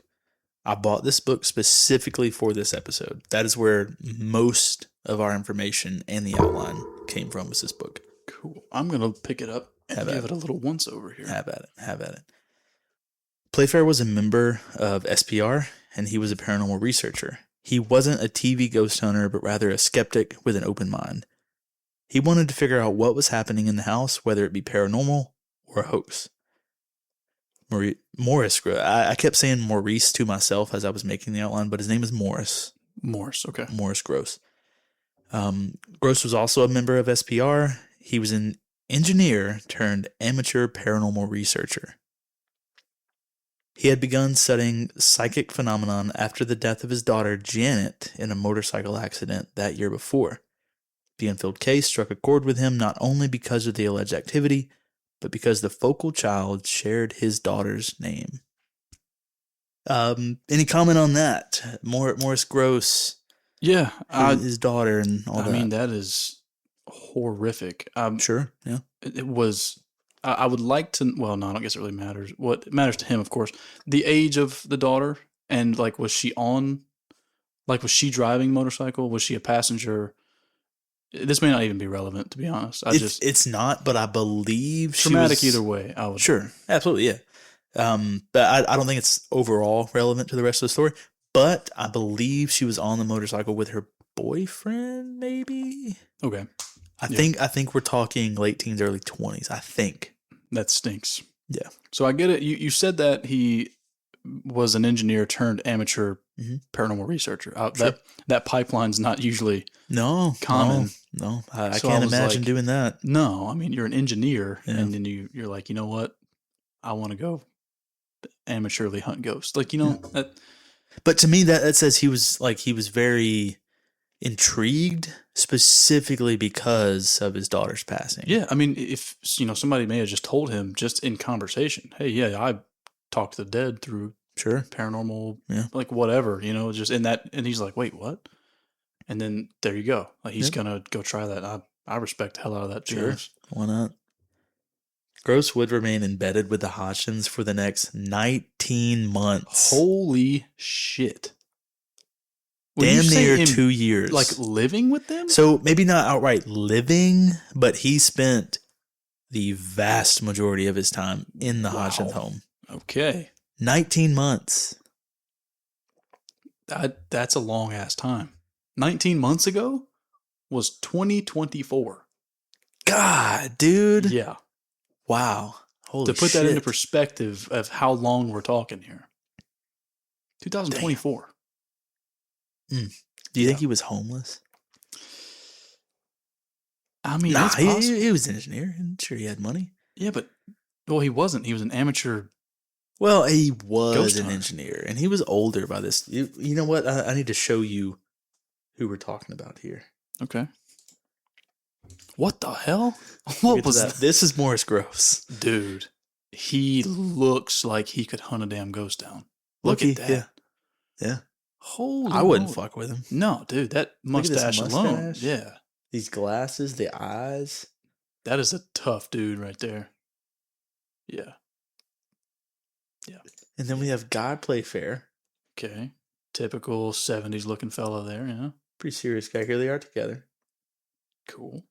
I bought this book specifically for this episode. That is where most of our information and the outline came from, was this book. Cool. I'm going to pick it up and give it a little once over here. Have at it. Playfair was a member of SPR, and he was a paranormal researcher. He wasn't a TV ghost hunter, but rather a skeptic with an open mind. He wanted to figure out what was happening in the house, whether it be paranormal or a hoax. Morris, I kept saying Maurice to myself as I was making the outline, but his name is Morris. Morris, okay. Morris Gross. Gross was also a member of SPR. He was an engineer turned amateur paranormal researcher. He had begun studying psychic phenomenon after the death of his daughter, Janet, in a motorcycle accident that year before. The Enfield case struck a chord with him not only because of the alleged activity, but because the focal child shared his daughter's name. Any comment on that? Morris Gross. Yeah. His daughter and all that. I mean, that is horrific. Sure, yeah. It was... I would like to... Well, no, I don't guess it really matters. What matters to him, of course, the age of the daughter, and, like, was she driving a motorcycle? Was she a passenger? This may not even be relevant, to be honest. It's not, but I believe she traumatic was... either way. Sure, absolutely, yeah. But I don't think it's overall relevant to the rest of the story. But I believe she was on the motorcycle with her boyfriend, maybe? Okay. I think we're talking late teens, early 20s, I think. That stinks. Yeah. So I get it. You said that he was an engineer turned amateur paranormal researcher. That pipeline's not usually common. No. I can't imagine doing that. No, I mean, you're an engineer, and then you're like, you know what? I want to go amateurly hunt ghosts. Like, that But to me, that says he was very intrigued specifically because of his daughter's passing. Yeah, I mean, if somebody may have just told him just in conversation, "Hey, yeah, I talked to the dead through paranormal, like whatever," just in that, and he's like, "Wait, what?" And then there you go. Like he's gonna go try that. I respect the hell out of that. Sure, why not? Gross would remain embedded with the Hodgsons for the next 19 months. Holy shit. Damn near 2 years. Like living with them? So maybe not outright living, but he spent the vast majority of his time in the Hodgsons home. Okay. 19 months. That's a long ass time. 19 months ago was 2024. God, dude. Yeah. Wow. Holy shit. To put that into perspective of how long we're talking here. 2024. Do you think he was homeless? I mean, nah, he was an engineer. I'm sure he had money. Yeah, but he wasn't. He was an amateur. Well, he was an engineer, and he was older by this. You know what? I need to show you who we're talking about here. Okay. What the hell? What was that? This is Morris Gross. Dude, he looks like he could hunt a damn ghost down. Look at that. Yeah. Holy I wouldn't fuck with him. No, dude, that mustache alone. Yeah. These glasses, the eyes. That is a tough dude right there. Yeah. Yeah. And then we have Guy Playfair. Okay. Typical 70s looking fella there, yeah. Pretty serious guy. Here they are together. Cool.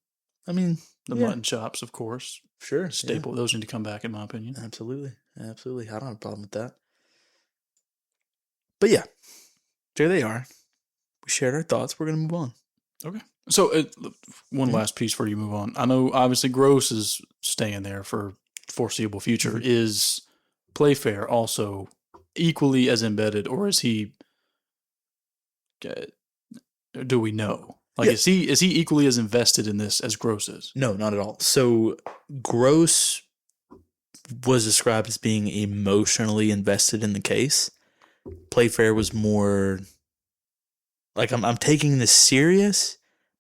I mean, the mutton chops, of course. Sure. Staple. Those need to come back, in my opinion. Absolutely. Absolutely. I don't have a problem with that. But yeah, there they are. We shared our thoughts. We're going to move on. Okay. So one last piece before you move on. I know obviously Gross is staying there for foreseeable future. Mm-hmm. Is Playfair also equally as embedded, or is he? Do we know? Like, is he equally as invested in this as Gross is? No, not at all. So Gross was described as being emotionally invested in the case. Playfair was more like, I'm taking this serious,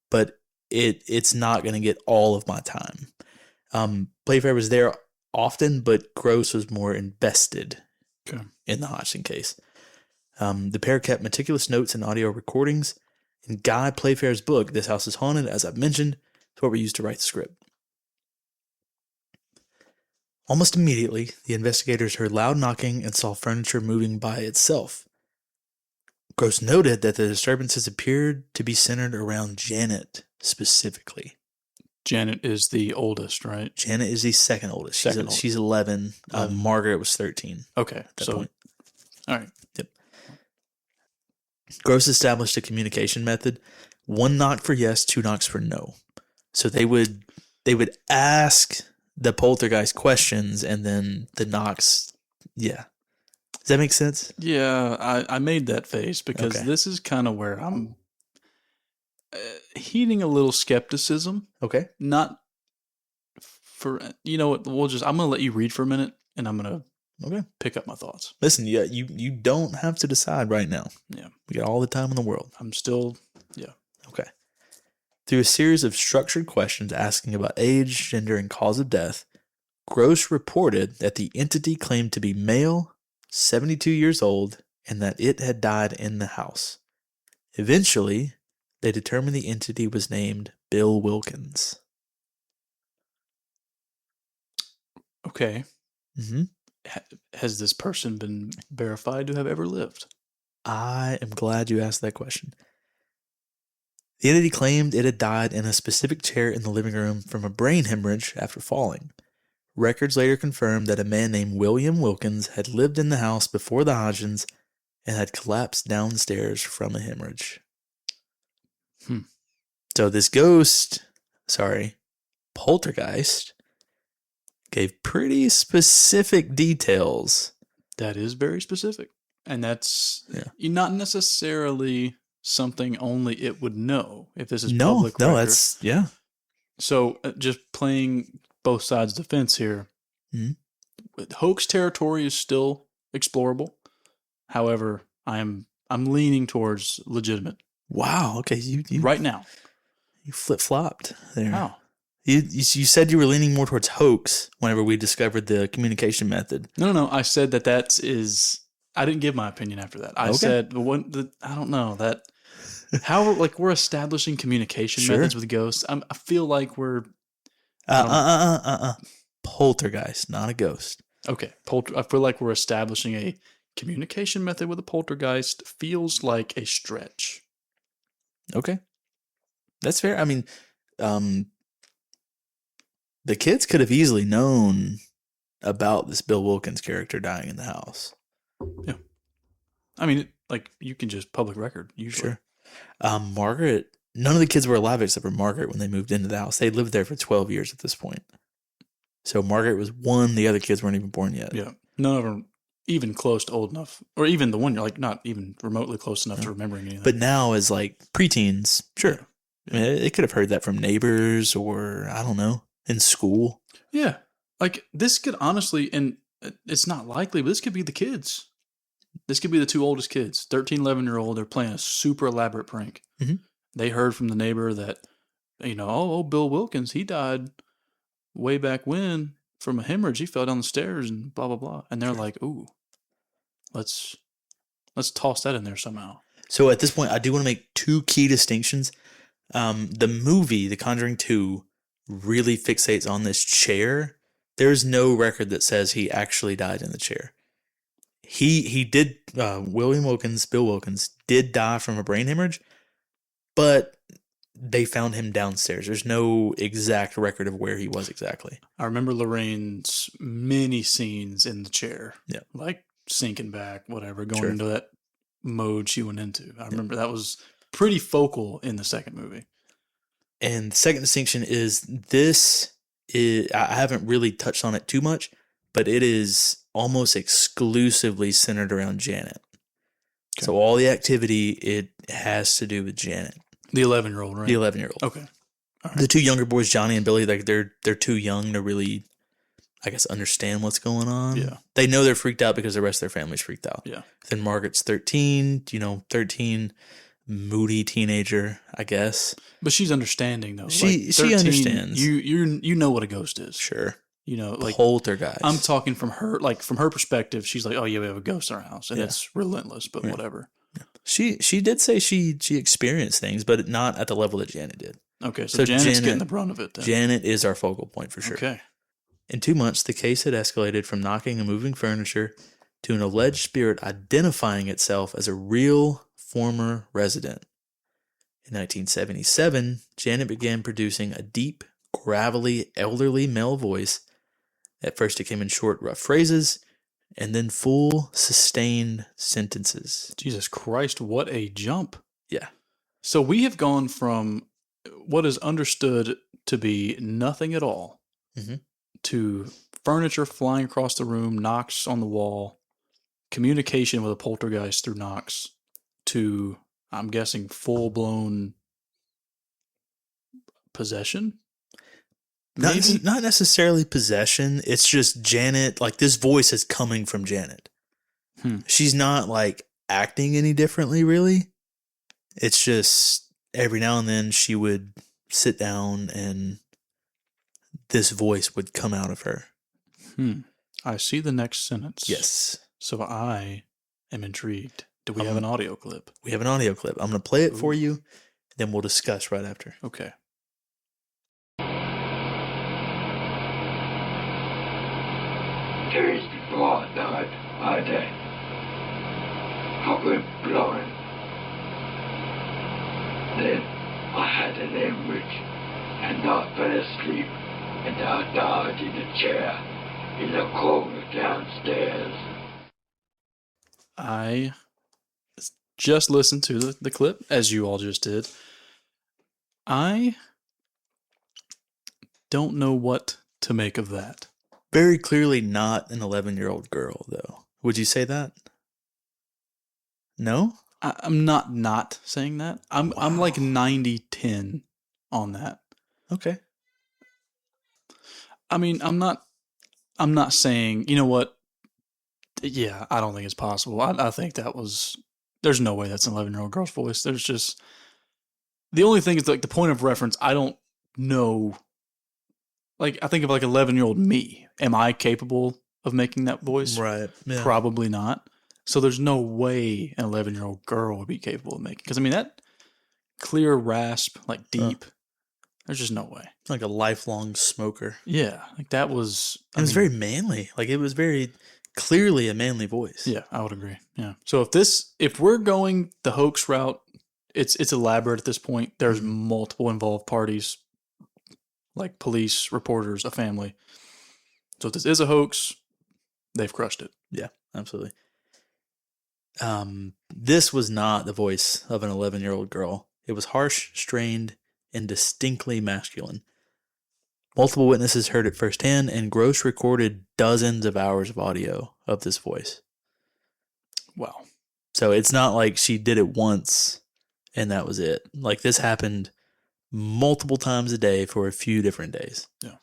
but it's not going to get all of my time. Playfair was there often, but Gross was more invested in the Hodgson case. The pair kept meticulous notes and audio recordings. In Guy Playfair's book, This House is Haunted, as I've mentioned, is what we used to write the script. Almost immediately, the investigators heard loud knocking and saw furniture moving by itself. Gross noted that the disturbances appeared to be centered around Janet specifically. Janet is the oldest, right? Janet is the second oldest. She's 11. Margaret was 13. Okay. At that point. All right. Yep. Gross established a communication method: 1 knock for yes, 2 knocks for no. So they would ask the poltergeist questions, and then the knocks. Yeah. Does that make sense? Yeah, I made that face because this is kind of where I'm heeding a little skepticism. Okay. Not for, you know what, I'm going to let you read for a minute, and I'm going to pick up my thoughts. Listen, you don't have to decide right now. Yeah. We got all the time in the world. I'm still, yeah. Okay. Through a series of structured questions asking about age, gender, and cause of death, Gross reported that the entity claimed to be male, 72 years old, and that it had died in the house. Eventually, they determined the entity was named Bill Wilkins. Okay. Mm-hmm. Has this person been verified to have ever lived? I am glad you asked that question. The entity claimed it had died in a specific chair in the living room from a brain hemorrhage after falling. Records later confirmed that a man named William Wilkins had lived in the house before the Hodgsons and had collapsed downstairs from a hemorrhage. So this poltergeist, gave pretty specific details. That is very specific. And that's not necessarily something only it would know if this is public record. No, that's, yeah. So just playing both sides of the fence here, hoax territory is still explorable. However, I am I'm leaning towards legitimate. Wow. Okay. You right now. You flip-flopped there. How? You said you were leaning more towards hoax whenever we discovered the communication method. No. I said that is. I didn't give my opinion after that. I said I don't know that. How we're establishing communication methods with ghosts. I feel like we're. Poltergeist, not a ghost. Okay, I feel like we're establishing a communication method with a poltergeist. Feels like a stretch. Okay, that's fair. I mean, the kids could have easily known about this Bill Wilkins character dying in the house. Yeah, I mean, you can just public record usually. Sure. Margaret. None of the kids were alive except for Margaret when they moved into the house. They lived there for 12 years at this point. So Margaret was one. The other kids weren't even born yet. Yeah. None of them even close to old enough. Or even the one you're not even remotely close enough to remembering anything. But now as preteens, sure. Yeah. I mean, they could have heard that from neighbors or, I don't know, in school. Yeah. This could honestly, and it's not likely, but this could be the kids. This could be the two oldest kids. 13, 11-year-old. They're playing a super elaborate prank. Mm-hmm. They heard from the neighbor that, Bill Wilkins, he died way back when from a hemorrhage. He fell down the stairs and blah, blah, blah. And they're like, ooh, let's toss that in there somehow. So at this point, I do want to make two key distinctions. The movie, The Conjuring 2, really fixates on this chair. There's no record that says he actually died in the chair. He did, Bill Wilkins, did die from a brain hemorrhage, but they found him downstairs. There's no exact record of where he was exactly. I remember Lorraine's many scenes in the chair. Yeah. Sinking back, whatever, going into that mode she went into. I remember that was pretty focal in the second movie. And the second distinction is I haven't really touched on it too much, but it is almost exclusively centered around Janet. Okay. So all the activity, it has to do with Janet. The 11-year-old, right? The 11-year-old. Okay. All right. The two younger boys, Johnny and Billy, they're too young to really, I guess, understand what's going on. Yeah. They know they're freaked out because the rest of their family's freaked out. Yeah. Then Margaret's 13, 13, moody teenager, I guess. But she's understanding though. She understands. You know what a ghost is. Sure. Poltergeist. I'm talking from her perspective. She's like, oh yeah, we have a ghost in our house, and it's relentless. But whatever. Yeah. She did say she experienced things, but not at the level that Janet did. Okay, so Janet's getting the brunt of it then. Janet is our focal point for sure. Okay. In 2 months, the case had escalated from knocking and moving furniture to an alleged spirit identifying itself as a real former resident. In 1977, Janet began producing a deep, gravelly, elderly male voice. At first, it came in short, rough phrases, and then full, sustained sentences. Jesus Christ, what a jump. Yeah. So we have gone from what is understood to be nothing at all to furniture flying across the room, knocks on the wall, communication with a poltergeist through knocks, to, I'm guessing, full-blown possession? Not necessarily possession. It's just Janet, this voice is coming from Janet. She's not acting any differently, really. It's just every now and then she would sit down and this voice would come out of her. I see the next sentence. Yes. So I am intrigued. Do we have an audio clip? We have an audio clip. I'm going to play it for you, then we'll discuss right after. Okay. Days before I died, I went blind. Then I had an hemorrhage, and I fell asleep, and I died in a chair in the corner downstairs. I just listened to the clip, as you all just did. I don't know what to make of that. Very clearly not an 11-year-old girl, though. Would you say that? No? I'm not saying that. I'm 90-10 on that. Okay. I mean, I'm not saying, you know what? Yeah, I don't think it's possible. I think that was There's no way that's an 11-year-old girl's voice. There's just the only thing is like the point of reference. I don't know. Like I think of like 11-year-old me. Am I capable of making that voice? Right. Yeah. Probably not. So there's no way an 11-year-old girl would be capable of making. Because I mean that clear rasp, like deep. There's just no way. Like a lifelong smoker. Yeah, like that was. It was very manly. Like it was very clearly a manly voice. Yeah, I would agree. Yeah. So if we're going the hoax route, it's elaborate at this point. There's multiple involved parties, like police, reporters, a family. So if this is a hoax, they've crushed it. Yeah, absolutely. This was not the voice of an 11-year-old girl. It was harsh, strained, and distinctly masculine. Multiple witnesses heard it firsthand, and Gross recorded dozens of hours of audio of this voice. Wow. So it's not like she did it once and that was it. Like this happened multiple times a day for a few different days. Yeah.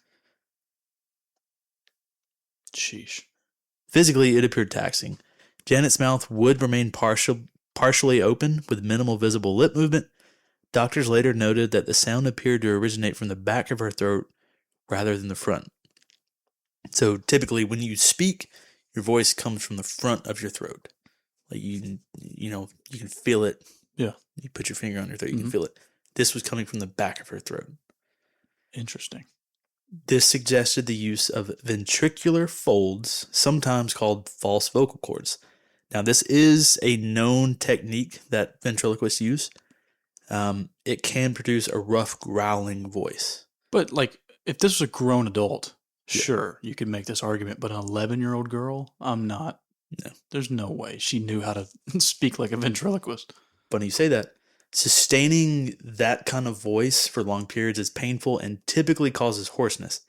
Sheesh. Physically, it appeared taxing. Janet's mouth would remain partially open with minimal visible lip movement. Doctors later noted that the sound appeared to originate from the back of her throat rather than the front. So typically when you speak, your voice comes from the front of your throat. Like you can feel it. Yeah. You put your finger on your throat, you can feel it. This was coming from the back of her throat. Interesting. This suggested the use of ventricular folds, sometimes called false vocal cords. Now, this is a known technique that ventriloquists use. It can produce a rough, growling voice. But, like, if this was a grown adult, sure, you could make this argument. But an 11-year-old girl, I'm not. No. There's no way she knew how to speak like a ventriloquist. Funny you say that. Sustaining that kind of voice for long periods is painful and typically causes hoarseness.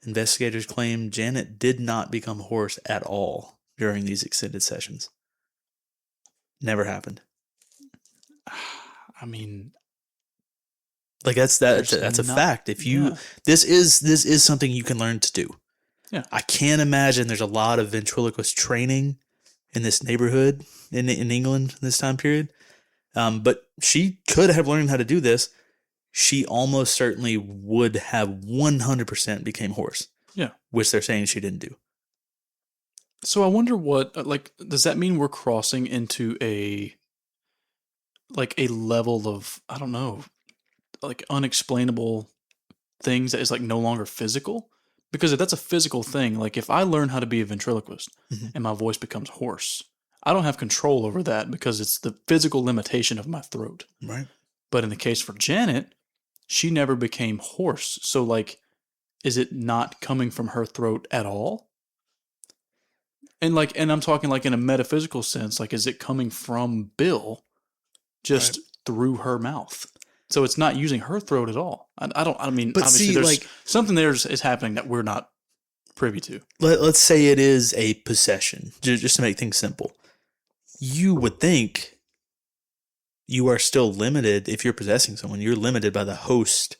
Investigators claim Janet did not become hoarse at all during these extended sessions. Never happened. I mean, like that's a fact. If you this is something you can learn to do. Yeah. I can't imagine there's a lot of ventriloquist training in this neighborhood in England in this time period. But she could have learned how to do this. She almost certainly would have 100% became hoarse. Yeah. Which they're saying she didn't do. So I wonder what, like, does that mean we're crossing into a level of, I don't know, like unexplainable things that is like no longer physical? Because if that's a physical thing, like if I learn how to be a ventriloquist and my voice becomes hoarse, I don't have control over that because it's the physical limitation of my throat. Right. But in the case for Janet, she never became hoarse. So, like, is it not coming from her throat at all? And I'm talking like in a metaphysical sense, like, is it coming from Bill just through her mouth? So it's not using her throat at all. But obviously see, there's like, something there is happening that we're not privy to. Let's say it is a possession, just to make things simple. You would think you are still limited if you're possessing someone. You're limited by the host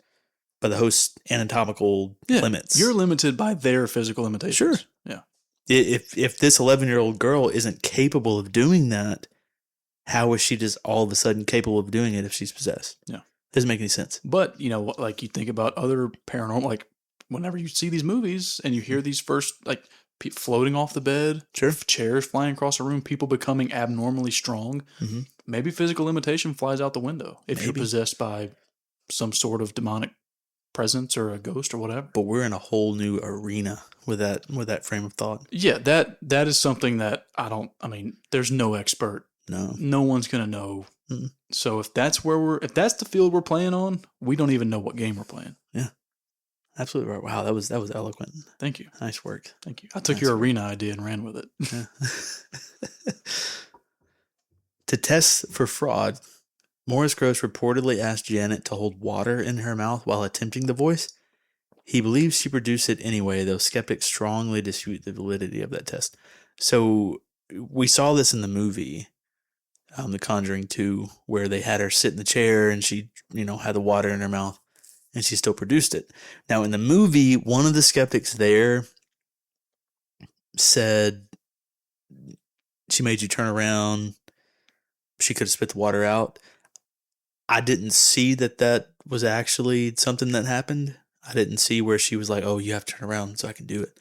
anatomical limits. You're limited by their physical limitations. Sure. Yeah. If this 11-year-old girl isn't capable of doing that, how is she just all of a sudden capable of doing it if she's possessed? Yeah. Doesn't make any sense. But, like you think about other paranormal, like whenever you see these movies and you hear these first, like, floating off the bed, chairs flying across a room, people becoming abnormally strong. Mm-hmm. Maybe physical limitation flies out the window if you're possessed by some sort of demonic presence or a ghost or whatever. But we're in a whole new arena with that frame of thought. Yeah, that is something that there's no expert. No one's gonna know. Mm-mm. So if that's the field we're playing on, we don't even know what game we're playing. Yeah. Absolutely right. Wow, that was eloquent. Thank you. Nice work. Thank you. I took your arena idea and ran with it. Yeah. To test for fraud, Morris Gross reportedly asked Janet to hold water in her mouth while attempting the voice. He believes she produced it anyway, though skeptics strongly dispute the validity of that test. So we saw this in the movie, The Conjuring 2, where they had her sit in the chair and she, had the water in her mouth. And she still produced it. Now, in the movie, one of the skeptics there said she made you turn around she could have spit the water out. I didn't see that was actually something that happened. I didn't see where she was like, "Oh, you have to turn around so I can do it."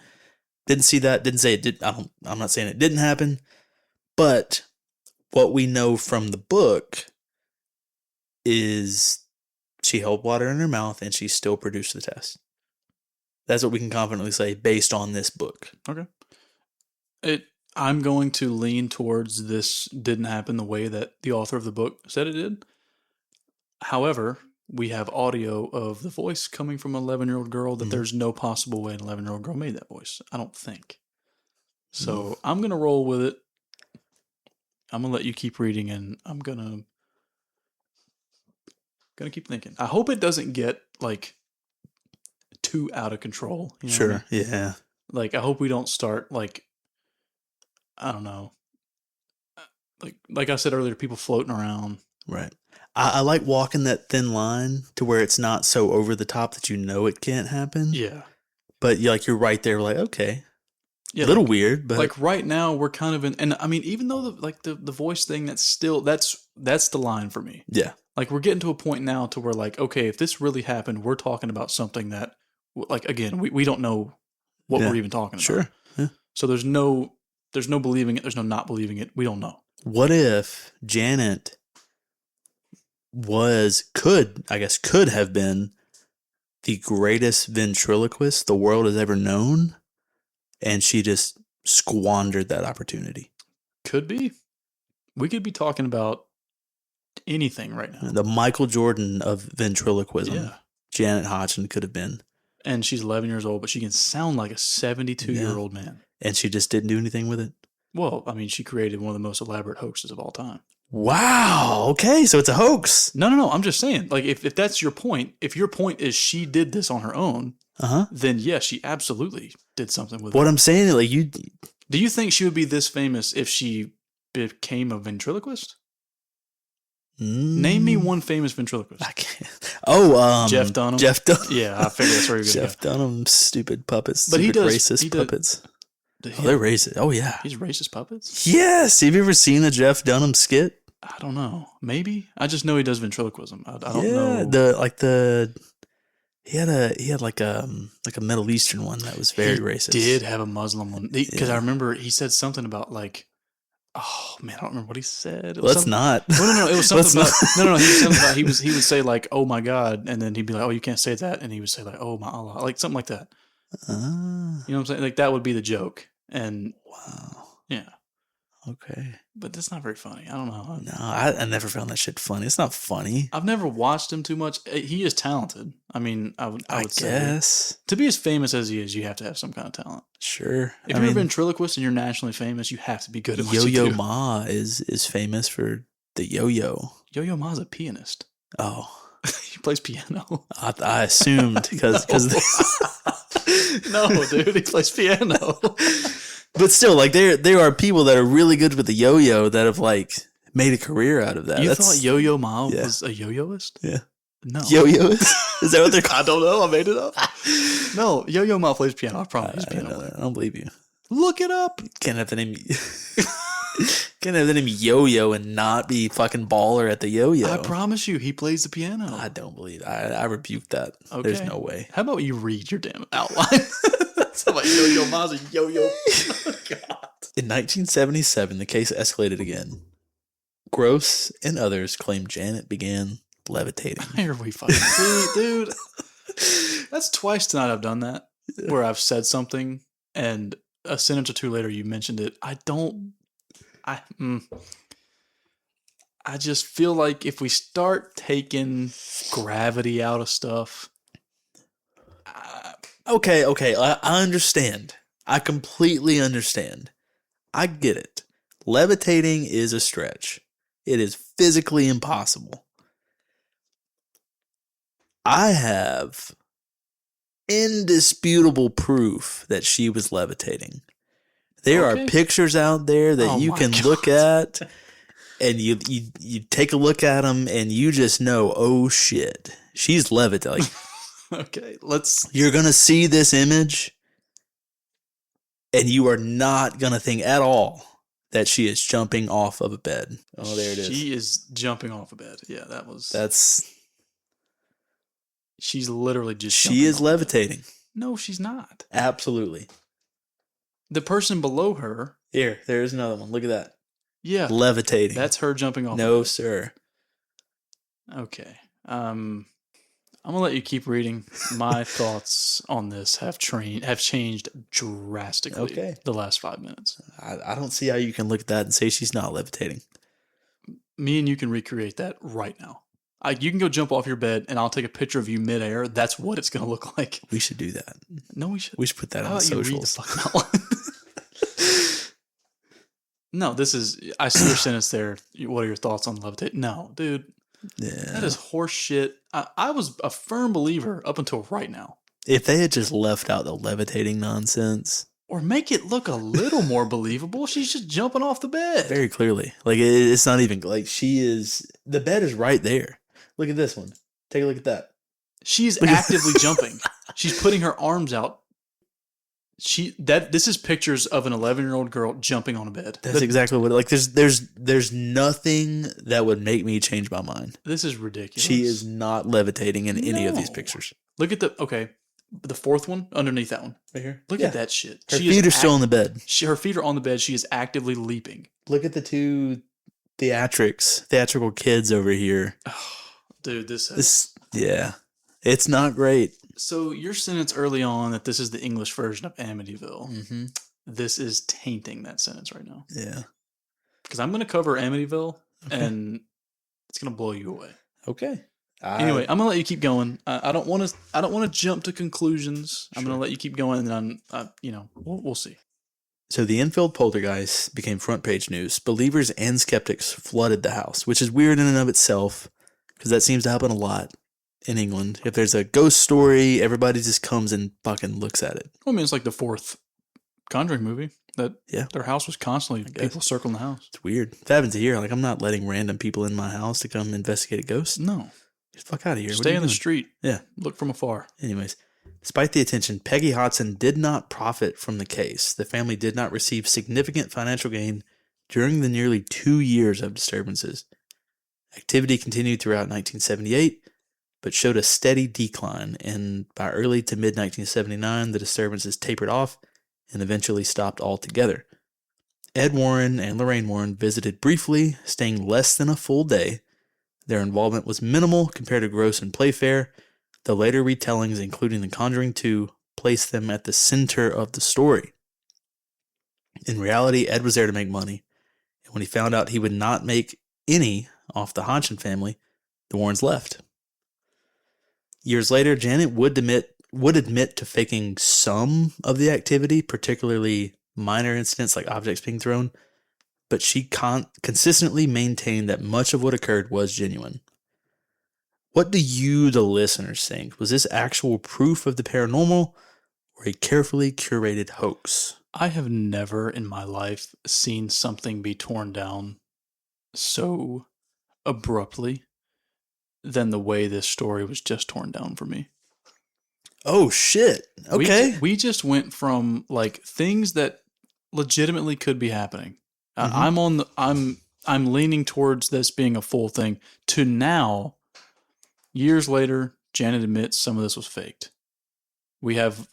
Didn't see that. Didn't say it did. I'm not saying it didn't happen, but what we know from the book is she held water in her mouth and she still produced the test. That's what we can confidently say based on this book. Okay. I'm going to lean towards this didn't happen the way that the author of the book said it did. However, we have audio of the voice coming from an 11-year-old girl that there's no possible way an 11-year-old girl made that voice. I don't think. So I'm going to roll with it. I'm going to let you keep reading, and I'm going to keep thinking. I hope it doesn't get, like, too out of control. You know Sure, what I mean? yeah. Like, I hope we don't start, like, I don't know. Like I said earlier, people floating around. Right. I like walking that thin line to where it's not so over the top that you know it can't happen. Yeah. But you're right there, like, okay. Yeah, a little weird, but like right now we're kind of in, and I mean, even though the voice thing, that's the line for me. Yeah. Like we're getting to a point now to where like, okay, if this really happened, we're talking about something that, like, again, we don't know what we're even talking about. Sure. Yeah. So there's no believing it. There's no not believing it. We don't know. What if Janet could have been the greatest ventriloquist the world has ever known, and she just squandered that opportunity? Could be. We could be talking about anything right now. The Michael Jordan of ventriloquism. Yeah. Janet Hodgson could have been. And she's 11 years old, but she can sound like a 72-year-old man. And she just didn't do anything with it? Well, I mean, she created one of the most elaborate hoaxes of all time. Wow. Okay, so it's a hoax. No. I'm just saying, like, if that's your point, if your point is she did this on her own, then yes, she absolutely did something with it. What I'm saying, like, do you think she would be this famous if she became a ventriloquist? Name me one famous ventriloquist. I can't. Oh, Jeff Dunham. Jeff Dunham. Yeah, I figured that's where you're going to go. Jeff Dunham's stupid puppets. But he does racist puppets. They're racist. Oh yeah, he's racist puppets. Yes. Have you ever seen a Jeff Dunham skit? I don't know. Maybe. I just know he does ventriloquism. I don't know. He had like a Middle Eastern one that was very racist. Did have a Muslim one because I remember he said something about like. Oh man, I don't remember what he said. Let's not. No. It was something about no. He was something about he would say like, "Oh my God," and then he'd be like, "Oh, you can't say that," and he would say like, "Oh my Allah," like something like that. You know what I'm saying? Like that would be the joke. And wow, yeah, okay, but that's not very funny. I don't know. No, I never found that shit funny. It's not funny. I've never watched him too much. He is talented. I mean, I would guess say to be as famous as he is, you have to have some kind of talent. Sure. If you're a ventriloquist and you're nationally famous, you have to be good at what you do. Yo-Yo Ma is famous for the yo-yo. Yo-Yo Ma's a pianist. Oh, he plays piano. I assumed because no, dude, he plays piano. But still, like there are people that are really good with the yo-yo that have like made a career out of that. You thought Yo-Yo Ma was a yo-yoist? Yeah. No. Yo-yoist? Is that what they're called? I don't know. I made it up. No, Yo-Yo Ma plays piano. I promise. He's a piano player. I don't believe you. Look it up. Can't have the name Yo-Yo and not be fucking baller at the yo-yo. I promise you, he plays the piano. I don't believe it. I rebuke that. Okay. There's no way. How about you read your damn outline? It's like Yo-Yo Ma's a yo-yo. Oh, God. In 1977, the case escalated again. Gross and others claimed Janet began levitating. Here we fucking see, dude. That's twice tonight I've done that, where I've said something and a sentence or two later you mentioned it. I just feel like if we start taking gravity out of stuff. Okay. I understand. I completely understand. I get it. Levitating is a stretch. It is physically impossible. I have indisputable proof that she was levitating. There are pictures out there that you can look at, and you take a look at them, and you just know, oh shit, she's levitating. Okay, You're gonna see this image, and you are not gonna think at all that she is jumping off of a bed. Oh, there it is. She is jumping off a bed. Yeah, That's... She's literally just She is levitating. No, she's not. Absolutely. The person below her... There's another one. Look at that. Yeah. Levitating. That's her jumping off. No, sir. Okay. I'm going to let you keep reading. My thoughts on this have changed drastically the last 5 minutes. I don't see how you can look at that and say she's not levitating. Me and you can recreate that right now. You can go jump off your bed and I'll take a picture of you midair. That's what it's going to look like. We should do that. No, we should. We should put that on socials. You read the fucking outline. No, I see your sentence there. What are your thoughts on levitate? No, dude. Yeah. That is horse shit. I was a firm believer up until right now. If they had just left out the levitating nonsense. Or make it look a little more believable. She's just jumping off the bed. Very clearly. Like, it's not even, like, the bed is right there. Look at this one. Take a look at that. She's actively jumping. She's putting her arms out. This is pictures of an 11-year-old girl jumping on a bed. That's exactly what. Like, there's nothing that would make me change my mind. This is ridiculous. She is not levitating in any of these pictures. Look at the fourth one underneath that one right here. Look at that shit. Her feet are still on the bed. Her feet are on the bed. She is actively leaping. Look at the two theatrical kids over here. Oh, dude, yeah, it's not great. So your sentence early on that this is the English version of Amityville, this is tainting that sentence right now. Yeah. Because I'm going to cover Amityville, and it's going to blow you away. Okay. Anyway, I'm going to let you keep going. I don't want to jump to conclusions. I'm going to let you keep going, and then we'll see. So the Enfield Poltergeist became front page news. Believers and skeptics flooded the house, which is weird in and of itself, because that seems to happen a lot. In England, if there's a ghost story, everybody just comes and fucking looks at it. Well, I mean, it's like the fourth Conjuring movie. Their house was constantly people circling the house. It's weird. If it happens here, like I'm not letting random people in my house to come investigate a ghost. No, get the fuck out of here. Stay in the street. Yeah, look from afar. Anyways, despite the attention, Peggy Hodson did not profit from the case. The family did not receive significant financial gain during the nearly 2 years of disturbances. Activity continued throughout 1978. But showed a steady decline, and by early to mid-1979, the disturbances tapered off and eventually stopped altogether. Ed Warren and Lorraine Warren visited briefly, staying less than a full day. Their involvement was minimal compared to Gross and Playfair. The later retellings, including The Conjuring 2, placed them at the center of the story. In reality, Ed was there to make money, and when he found out he would not make any off the Hodgson family, the Warrens left. Years later, Janet would admit to faking some of the activity, particularly minor incidents like objects being thrown, but she consistently maintained that much of what occurred was genuine. What do you, the listeners, think? Was this actual proof of the paranormal or a carefully curated hoax? I have never in my life seen something be torn down so abruptly than the way this story was just torn down for me. Oh shit. Okay. We just went from like things that legitimately could be happening. I'm leaning towards this being a full thing to now, years later, Janet admits some of this was faked. We have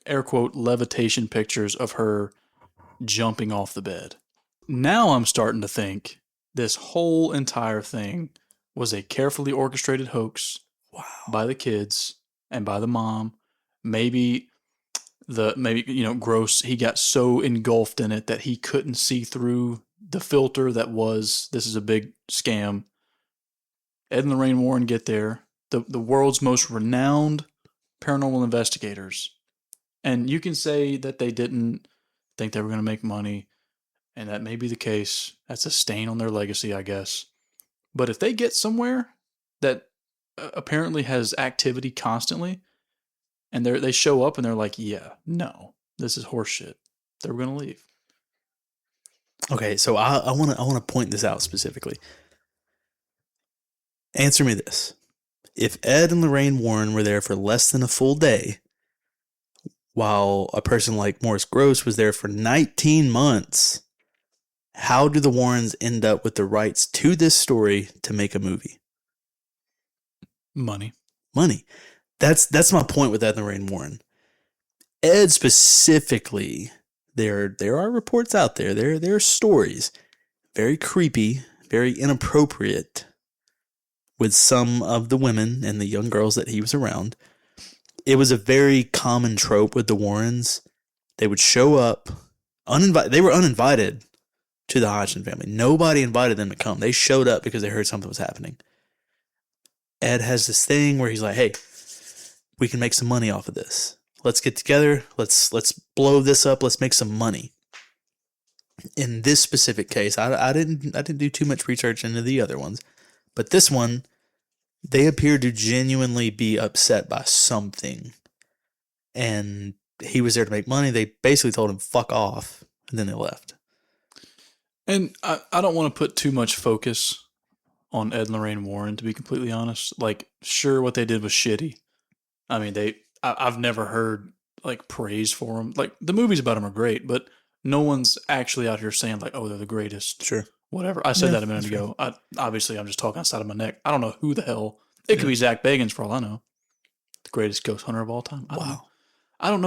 air quote levitation pictures of her jumping off the bed. Now I'm starting to think this whole entire thing was a carefully orchestrated hoax by the kids and by the mom. Maybe Gross, he got so engulfed in it that he couldn't see through the filter that was, this is a big scam. Ed and Lorraine Warren get there, the world's most renowned paranormal investigators. And you can say that they didn't think they were going to make money, and that may be the case. That's a stain on their legacy, I guess. But if they get somewhere that apparently has activity constantly, and they show up and they're like, yeah, no, this is horseshit, they're going to leave. Okay, so I want to point this out specifically. Answer me this. If Ed and Lorraine Warren were there for less than a full day, while a person like Morris Gross was there for 19 months, How do the Warrens end up with the rights to this story to make a movie? Money. That's my point with Ed and Lorraine Warren. Ed specifically, there are reports out there. There are stories, very creepy, very inappropriate, with some of the women and the young girls that he was around. It was a very common trope with the Warrens. They would show up uninvited. They were uninvited to the Hodgson family. Nobody invited them to come. They showed up because they heard something was happening. Ed has this thing where he's like, hey, we can make some money off of this. Let's get together. Let's blow this up. Let's make some money. In this specific case, I didn't do too much research into the other ones, but this one, they appeared to genuinely be upset by something, and he was there to make money. They basically told him fuck off, and then they left. And I don't want to put too much focus on Ed and Lorraine Warren, to be completely honest. Like, sure, what they did was shitty. I mean, I've never heard like praise for them. Like, the movies about them are great, but no one's actually out here saying like, oh, they're the greatest. Sure. Whatever. I said that a minute ago. Obviously, I'm just talking outside of my neck. I don't know who the hell. It could be Zach Bagans for all I know. The greatest ghost hunter of all time. I don't know. I don't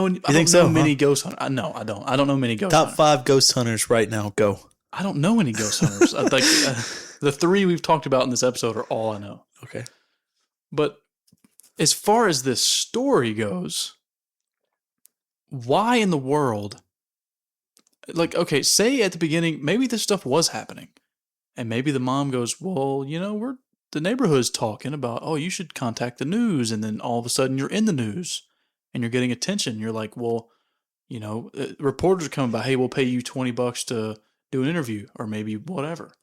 know many ghost hunters. No, I don't. I don't know many ghost hunters. Top 5 ghost hunters right now. Go. I don't know any ghost hunters. The 3 we've talked about in this episode are all I know. Okay. But as far as this story goes, why in the world... Like, okay, say at the beginning, maybe this stuff was happening. And maybe the mom goes, well, the neighborhood's talking about, oh, you should contact the news. And then all of a sudden you're in the news and you're getting attention. You're like, well, reporters are coming by, hey, we'll pay you $20 to do an interview or maybe whatever.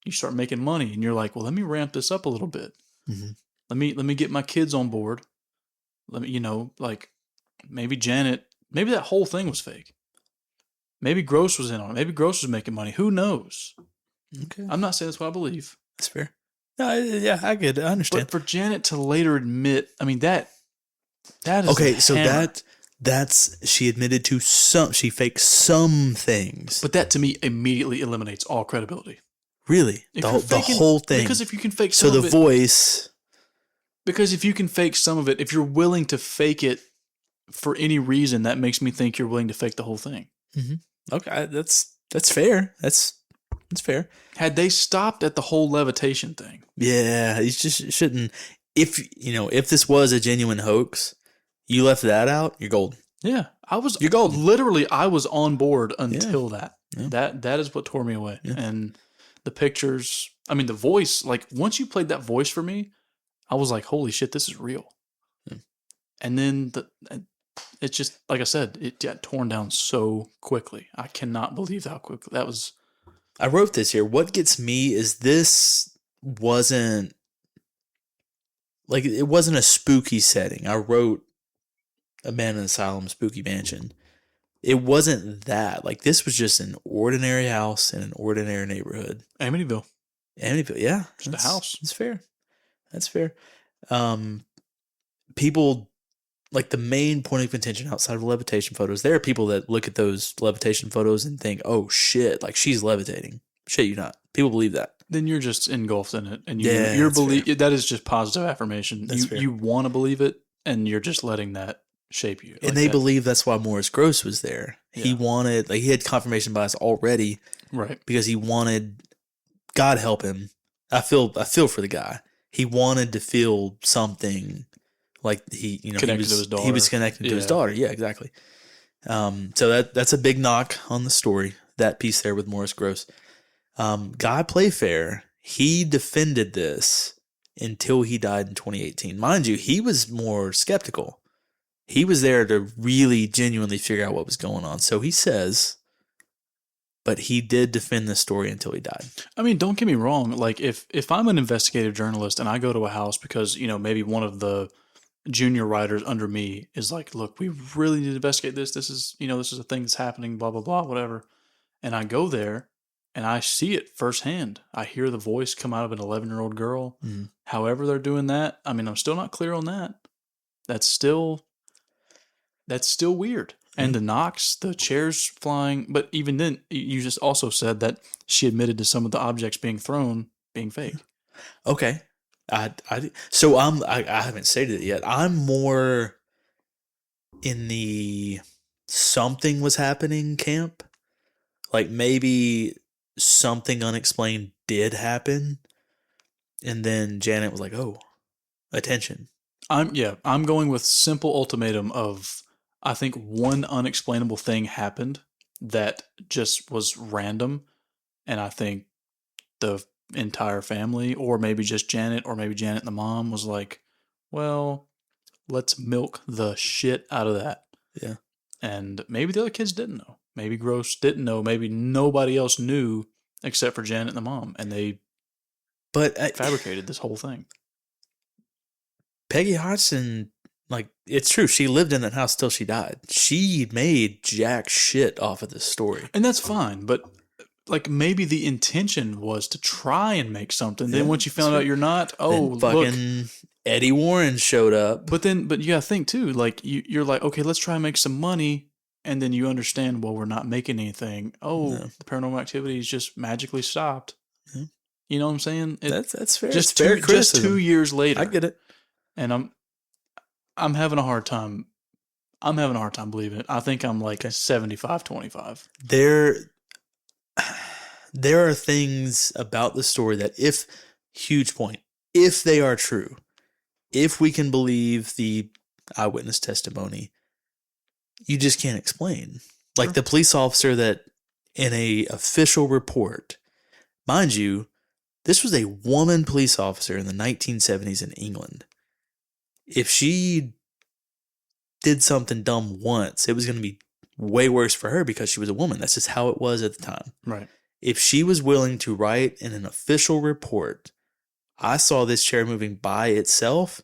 You start making money and you're like, well, let me ramp this up a little bit. Mm-hmm. Let me get my kids on board. Let me, maybe Janet, maybe that whole thing was fake. Maybe Gross was in on it. Maybe Gross was making money. Who knows? Okay. I'm not saying that's what I believe. That's fair. No, yeah, I get it. I understand. But for Janet to later admit, I mean, that is okay. So that's she admitted to she faked some things. But that to me immediately eliminates all credibility. Really, the whole thing. Because if you can fake some of it, voice. Because if you can fake some of it, if you're willing to fake it for any reason, that makes me think you're willing to fake the whole thing. Mm-hmm. Okay, that's fair. That's fair. Had they stopped at the whole levitation thing, yeah, you just shouldn't. If this was a genuine hoax, you left that out, you're golden. Yeah, you're golden. Literally, I was on board until that. Yeah. That is what tore me away. Yeah. And the pictures. I mean, the voice. Like once you played that voice for me, I was like, holy shit, this is real. Yeah. And then it's just, like I said, it got torn down so quickly. I cannot believe how quickly that was. I wrote this here. What gets me is this wasn't it wasn't a spooky setting. I wrote Abandoned Asylum, Spooky Mansion. It wasn't that. Like, this was just an ordinary house in an ordinary neighborhood. Amityville, yeah. Just a house. That's fair. People... Like, the main point of contention outside of levitation photos, there are people that look at those levitation photos and think, oh, shit, like, she's levitating. Shit, you not. People believe that. Then you're just engulfed in it. And that is just positive affirmation. You want to believe it, and you're just letting that shape you. And they believe that's why Morris Gross was there. Yeah. He had confirmation bias already. Right. Because he wanted, God help him. I feel for the guy. He wanted to feel something. Like he was connected to his daughter. Yeah, exactly. So that's a big knock on the story. That piece there with Morris Gross. Guy Playfair, he defended this until he died in 2018. Mind you, he was more skeptical. He was there to really genuinely figure out what was going on. So he says, but he did defend this story until he died. I mean, don't get me wrong. Like if I'm an investigative journalist and I go to a house because, maybe one of the junior writers under me is like, look, we really need to investigate this. This is a thing that's happening, blah, blah, blah, whatever. And I go there and I see it firsthand. I hear the voice come out of an 11-year-old girl. Mm. However they're doing that. I mean, I'm still not clear on that. That's still weird. And the knocks, the chairs flying. But even then, you just also said that she admitted to some of the objects being thrown being fake. Okay. I haven't stated it yet. I'm more in the something was happening camp. Like maybe something unexplained did happen. And then Janet was like, oh, attention. I'm going with simple ultimatum of I think one unexplainable thing happened that just was random, and I think the entire family, or maybe just Janet, or maybe Janet and the mom was like, well, let's milk the shit out of that. Yeah. And maybe the other kids didn't know. Maybe Gross didn't know. Maybe nobody else knew except for Janet and the mom, and they fabricated this whole thing. Peggy Hodgson, like, it's true. She lived in that house till she died. She made jack shit off of this story. And that's fine, but like maybe the intention was to try and make something. Yeah, then once you found out you're not, then fucking Eddie Warren showed up. But you gotta think too, like you're like, okay, let's try and make some money. And then you understand, well, we're not making anything. The paranormal activity is just magically stopped. Yeah. You know what I'm saying? That's fair. Just 2 years later. I get it. And I'm having a hard time. I'm having a hard time believing it. I think I'm like 75-25. There are things about the story that if they are true, if we can believe the eyewitness testimony, you just can't explain. Like the police officer that in a official report, mind you, this was a woman police officer in the 1970s in England. If she did something dumb once, it was going to be way worse for her because she was a woman. That's just how it was at the time. Right. If she was willing to write in an official report, I saw this chair moving by itself,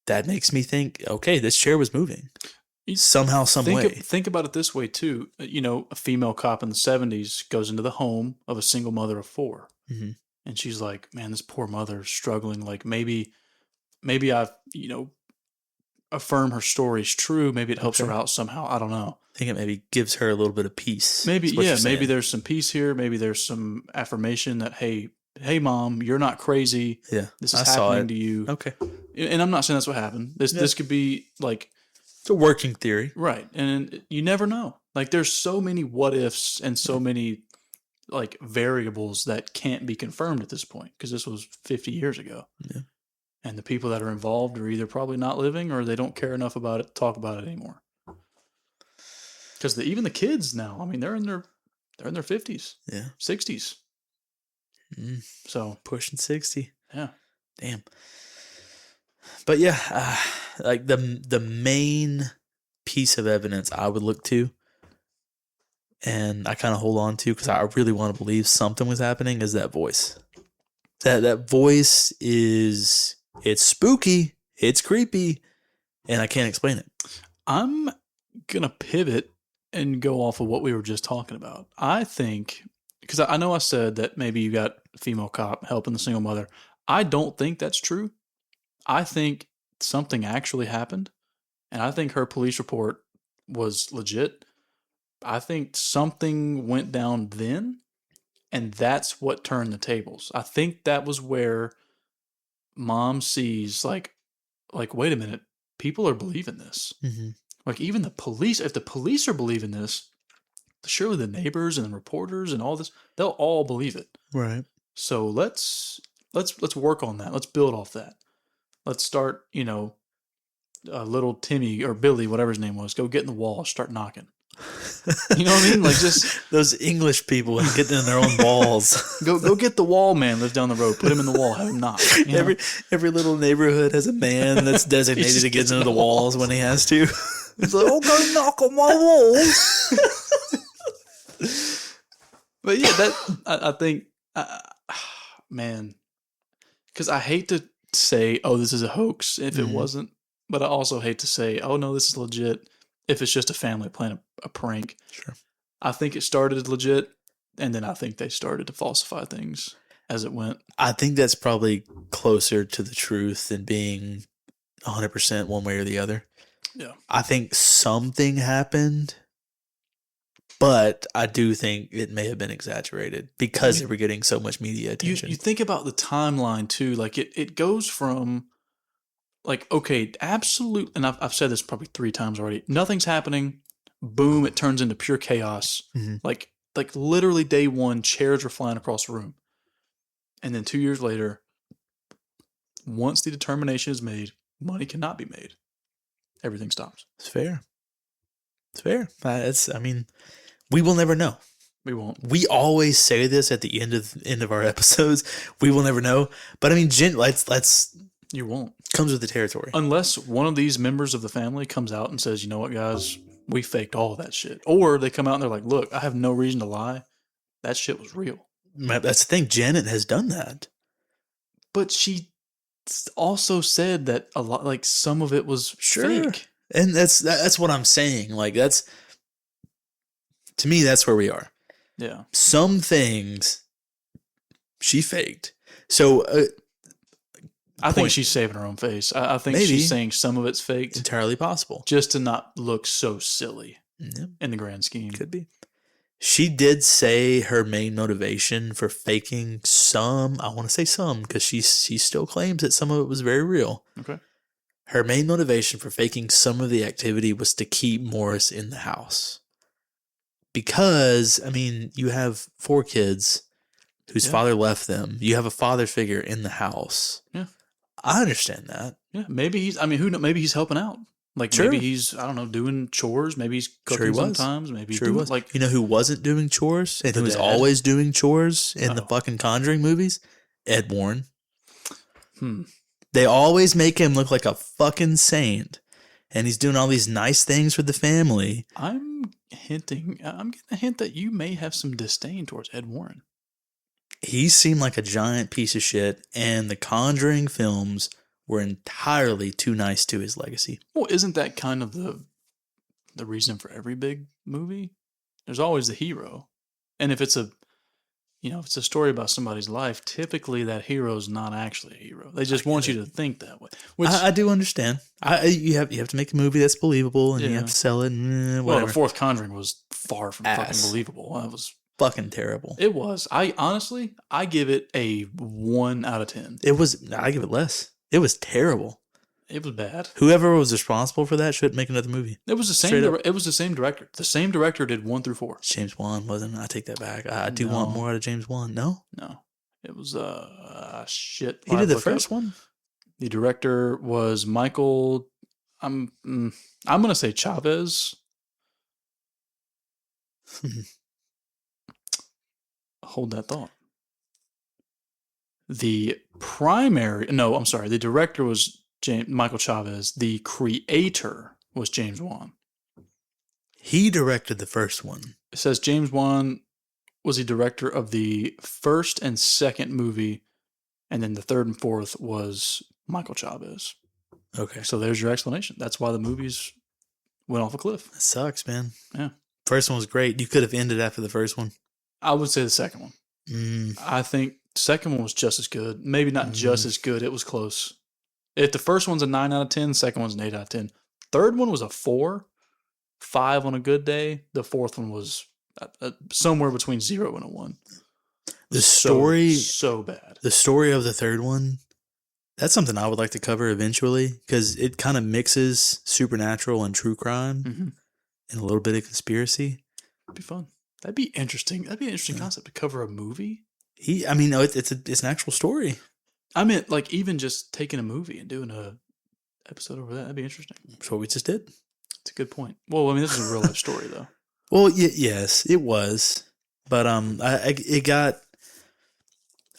that makes me think, okay, this chair was moving somehow, some way. Think about it this way too. A female cop in the 70s goes into the home of a single mother of 4. Mm-hmm. And she's like, man, this poor mother is struggling. Like maybe I, affirm her story's true. Maybe it helps her out somehow. I don't know. I think it maybe gives her a little bit of peace. Maybe there's some peace here. Maybe there's some affirmation that, hey, mom, you're not crazy. Yeah. This is happening to you. Okay. And I'm not saying that's what happened. This could be like, it's a working theory. Right. And you never know. Like there's so many what ifs and so many like variables that can't be confirmed at this point because this was 50 years ago. Yeah. And the people that are involved are either probably not living or they don't care enough about it to talk about it anymore. Because even the kids now, I mean, they're in their 50s, 60s. So pushing 60. Yeah. Damn. But yeah, like the main piece of evidence I would look to, and I kind of hold on to because I really want to believe something was happening, is that voice. That voice it's spooky, it's creepy, and I can't explain it. I'm going to pivot and go off of what we were just talking about. I think, because I know I said that maybe you got a female cop helping the single mother. I don't think that's true. I think something actually happened, and I think her police report was legit. I think something went down then, and that's what turned the tables. I think that was where mom sees, like wait a minute, people are believing this. Mm-hmm. Like even the police, if the police are believing this, surely the neighbors and the reporters and all this, they'll all believe it. Right. So let's work on that. Let's build off that. Let's start, little Timmy or Billy, whatever his name was, go get in the wall, start knocking. You know what I mean? Like just those English people getting in their own walls. Go get the wall man lives down the road. Put him in the wall. Have him knock. Every little neighborhood has a man that's designated to get into the walls when he has to. He's like, oh, go knock on my walls. But yeah, I think, man, because I hate to say, oh, this is a hoax if it wasn't, but I also hate to say, oh no, this is legit if it's just a family playing a prank. Sure. I think it started legit, and then I think they started to falsify things as it went. I think that's probably closer to the truth than being 100% one way or the other. Yeah. I think something happened, but I do think it may have been exaggerated because they were getting so much media attention. You think about the timeline too. Like it goes from like, okay, absolute, and I've said this probably 3 times already. Nothing's happening. Boom, it turns into pure chaos. Mm-hmm. Like literally day one, chairs are flying across the room. And then 2 years later, once the determination is made, money cannot be made. Everything stops. It's fair. It's fair. I mean, we will never know. We won't. We always say this at the end of our episodes. We will never know. But I mean, let's. You won't. Comes with the territory. Unless one of these members of the family comes out and says, you know what, guys, we faked all of that shit. Or they come out and they're like, look, I have no reason to lie. That shit was real. That's the thing. Janet has done that. But she also said that a lot, like some of it was fake. And that's what I'm saying. Like to me, that's where we are. Yeah. Some things she faked. So I think she's saving her own face. I think she's saying some of it's faked. Entirely possible. Just to not look so silly in the grand scheme. Could be. She did say her main motivation for faking some, I want to say some, because she still claims that some of it was very real. Okay. Her main motivation for faking some of the activity was to keep Morris in the house. Because, I mean, you have 4 kids whose father left them. You have a father figure in the house. Yeah. I understand that. Yeah. Maybe maybe he's helping out. Like maybe he's, I don't know, doing chores. Maybe he's cooking sometimes. Maybe he's doing, like, you know who wasn't doing chores and who was always doing chores in the fucking Conjuring movies? Ed Warren. They always make him look like a fucking saint, and he's doing all these nice things for the family. I'm getting a hint that you may have some disdain towards Ed Warren. He seemed like a giant piece of shit, and the Conjuring films were entirely too nice to his legacy. Well, isn't that kind of the reason for every big movie? There's always the hero. And if it's a story about somebody's life, typically that hero is not actually a hero. They just want you to think that way. Which, I do understand. You have to make a movie that's believable, and you have to sell it. And well, the 4th Conjuring was far from fucking believable. That was fucking terrible. It was. I give it a 1 out of 10. I give it less. It was terrible. It was bad. Whoever was responsible for that should make another movie. It was the same. It was the same director. The same director did 1 through 4. James Wan wasn't. I take that back. I do want more out of James Wan. No, it was shit. He did the first one. The director was Michael. I'm gonna say Chavez. Hold that thought. The director was Michael Chavez. The creator was James Wan. He directed the first one. It says James Wan was the director of the first and second movie, and then the third and fourth was Michael Chavez. Okay. So there's your explanation. That's why the movies went off a cliff. That sucks, man. Yeah. First one was great. You could have ended after the first one. I would say the second one. I think the second one was just as good. Maybe not just as good. It was close. If the first one's a 9 out of 10, the second one's an 8 out of 10. Third one was a 4, 5 on a good day. The fourth one was somewhere between 0 and a 1. The story... So bad. The story of the third one, that's something I would like to cover eventually, because it kind of mixes supernatural and true crime and a little bit of conspiracy. It'd be fun. That'd be interesting. That'd be an interesting concept to cover a movie. It's an actual story. I meant, like, even just taking a movie and doing a episode over that. That'd be interesting. That's what we just did. It's a good point. Well, I mean, this is a real life story, though. Well, yes, it was, but it got,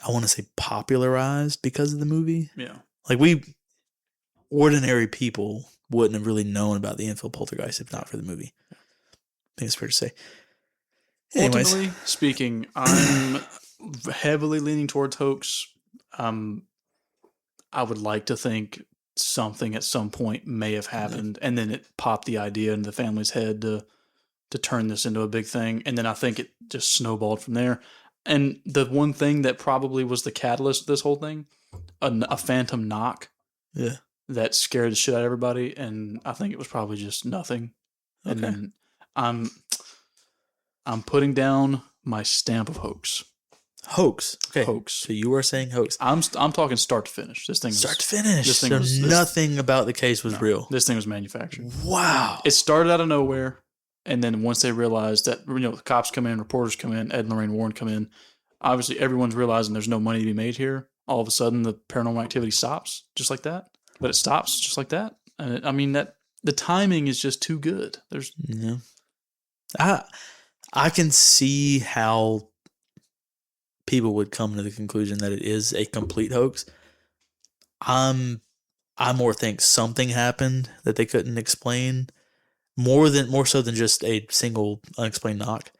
I want to say, popularized because of the movie. Yeah, like ordinary people wouldn't have really known about the Enfield Poltergeist if not for the movie. I think it's fair to say. Anyways. Ultimately speaking, I'm heavily leaning towards hoax. I would like to think something at some point may have happened, and then it popped the idea in the family's head to turn this into a big thing, and then I think it just snowballed from there. And the one thing that probably was the catalyst of this whole thing, a phantom knock. Yeah. that scared the shit out of everybody, and I think it was probably just nothing. Okay. And then I'm putting down my stamp of hoax. Hoax. Okay. Hoax. So you are saying hoax. I'm talking start to finish. This thing start to finish. This thing so nothing about the case was real. This thing was manufactured. Wow. It started out of nowhere, and then once they realized that, the cops come in, reporters come in, Ed and Lorraine Warren come in, obviously everyone's realizing there's no money to be made here. All of a sudden, the paranormal activity stops just like that. But it stops just like that. And that the timing is just too good. I can see how people would come to the conclusion that it is a complete hoax. I more think something happened that they couldn't explain, more so than just a single unexplained knock.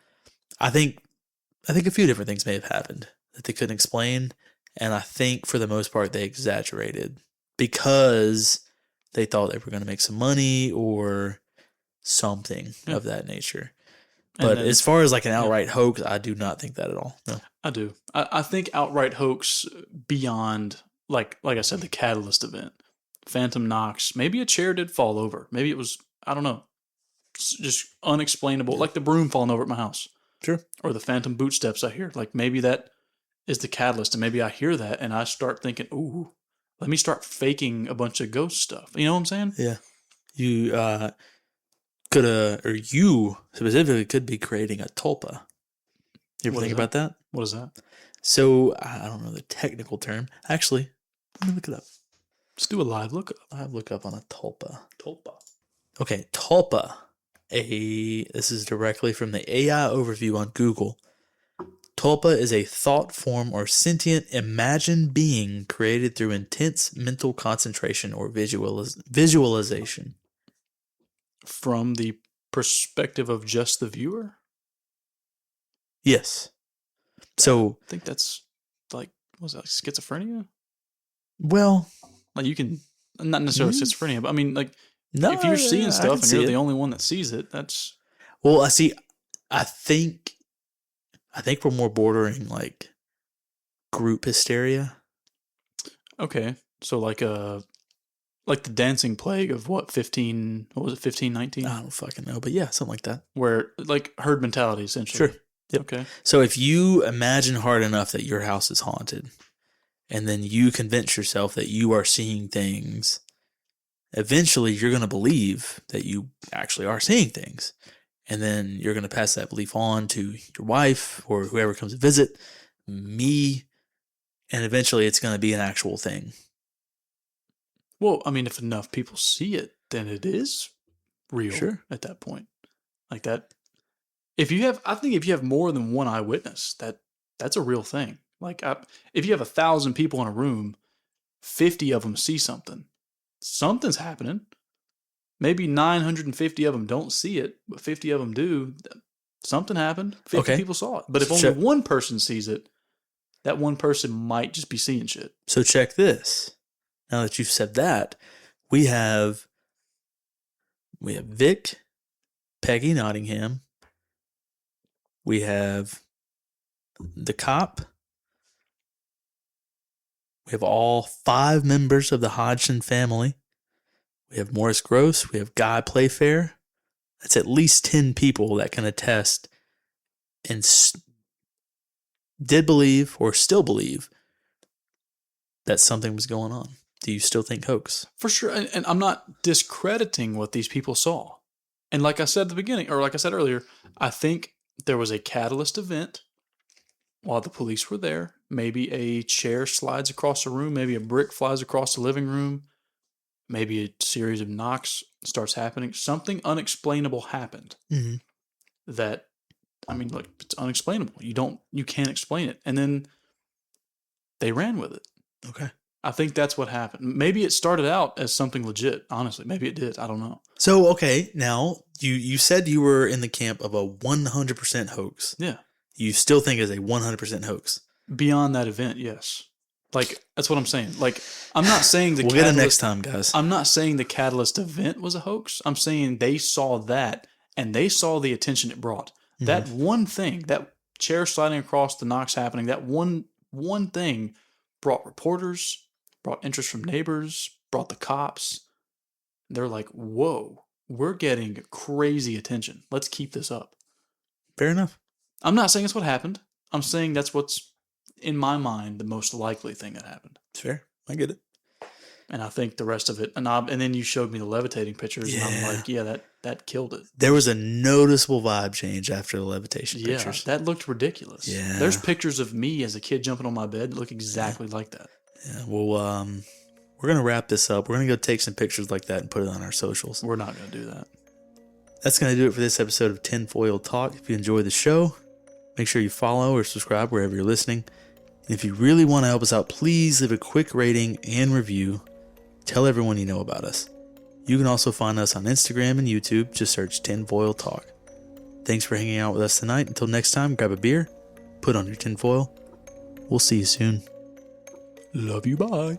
I think a few different things may have happened that they couldn't explain, and I think for the most part they exaggerated because they thought they were going to make some money or something of that nature. But then, as far as like an outright hoax, I do not think that at all. No. I do. I think outright hoax beyond, like I said, the catalyst event. Phantom knocks. Maybe a chair did fall over. Maybe it was, I don't know, just unexplainable. Like the broom falling over at my house. Sure. Or the phantom boot steps I hear. Like maybe that is the catalyst. And maybe I hear that and I start thinking, ooh, let me start faking a bunch of ghost stuff. You know what I'm saying? Yeah. You you specifically could be creating a tulpa. You ever think about that? What is that? So, I don't know the technical term. Actually, let me look it up. Let's do a live lookup. Live lookup on a tulpa. Okay, tulpa. This is directly from the AI overview on Google. Tulpa is a thought form or sentient imagined being created through intense mental concentration or visualization. From the perspective of just the viewer? Yes. So I think that's like, was that schizophrenia? Well, like you can, not necessarily schizophrenia, but I mean, like, if you're seeing stuff and you're the only one that sees it, that's. Well, I think we're more bordering like group hysteria. Okay. So like the dancing plague of what, 1519? I don't fucking know, but yeah, something like that. Where like herd mentality essentially. Sure. Yep. Okay. So if you imagine hard enough that your house is haunted, and then you convince yourself that you are seeing things, eventually you're going to believe that you actually are seeing things. And then you're going to pass that belief on to your wife or whoever comes to visit, me, and eventually it's going to be an actual thing. Well, I mean, if enough people see it, then it is real at that point. Like that. I think if you have more than one eyewitness, that's a real thing. Like if you have 1,000 people in a room, 50 of them see something. Something's happening. Maybe 950 of them don't see it, but 50 of them do. Something happened. 50 people saw it. But if only one person sees it, that one person might just be seeing shit. So check this. Now that you've said that, we have Vic, Peggy Nottingham. We have the cop. We have all 5 members of the Hodgson family. We have Morris Gross. We have Guy Playfair. That's at least 10 people that can attest and did believe or still believe that something was going on. Do you still think hoax? For sure. And I'm not discrediting what these people saw. And like I said at the beginning, or like I said earlier, I think there was a catalyst event while the police were there. Maybe a chair slides across the room. Maybe a brick flies across the living room. Maybe a series of knocks starts happening. Something unexplainable happened. Mm-hmm. That, I mean, look, it's unexplainable. You can't explain it. And then they ran with it. Okay. I think that's what happened. Maybe it started out as something legit, honestly. Maybe it did. I don't know. So, okay, now you said you were in the camp of a 100% hoax. Yeah. You still think it's a 100% hoax? Beyond that event, yes. Like, that's what I'm saying. Like, I'm not saying we'll get it next time, guys. I'm not saying the catalyst event was a hoax. I'm saying they saw that, and they saw the attention it brought. Mm-hmm. That one thing, that chair sliding across, the knocks happening, that one thing brought reporters, brought interest from neighbors, brought the cops. They're like, whoa, we're getting crazy attention. Let's keep this up. Fair enough. I'm not saying it's what happened. I'm saying that's what's, in my mind, the most likely thing that happened. It's fair. I get it. And I think the rest of it, and then you showed me the levitating pictures, and I'm like, yeah, that killed it. There was a noticeable vibe change after the levitation pictures. Yeah, that looked ridiculous. Yeah. There's pictures of me as a kid jumping on my bed that look exactly like that. Yeah, well, we're going to wrap this up. We're going to go take some pictures like that and put it on our socials. We're not going to do that. That's going to do it for this episode of Tinfoil Talk. If you enjoy the show, make sure you follow or subscribe wherever you're listening. And if you really want to help us out, please leave a quick rating and review. Tell everyone you know about us. You can also find us on Instagram and YouTube. Just search Tinfoil Talk. Thanks for hanging out with us tonight. Until next time, grab a beer, put on your tinfoil. We'll see you soon. Love you. Bye.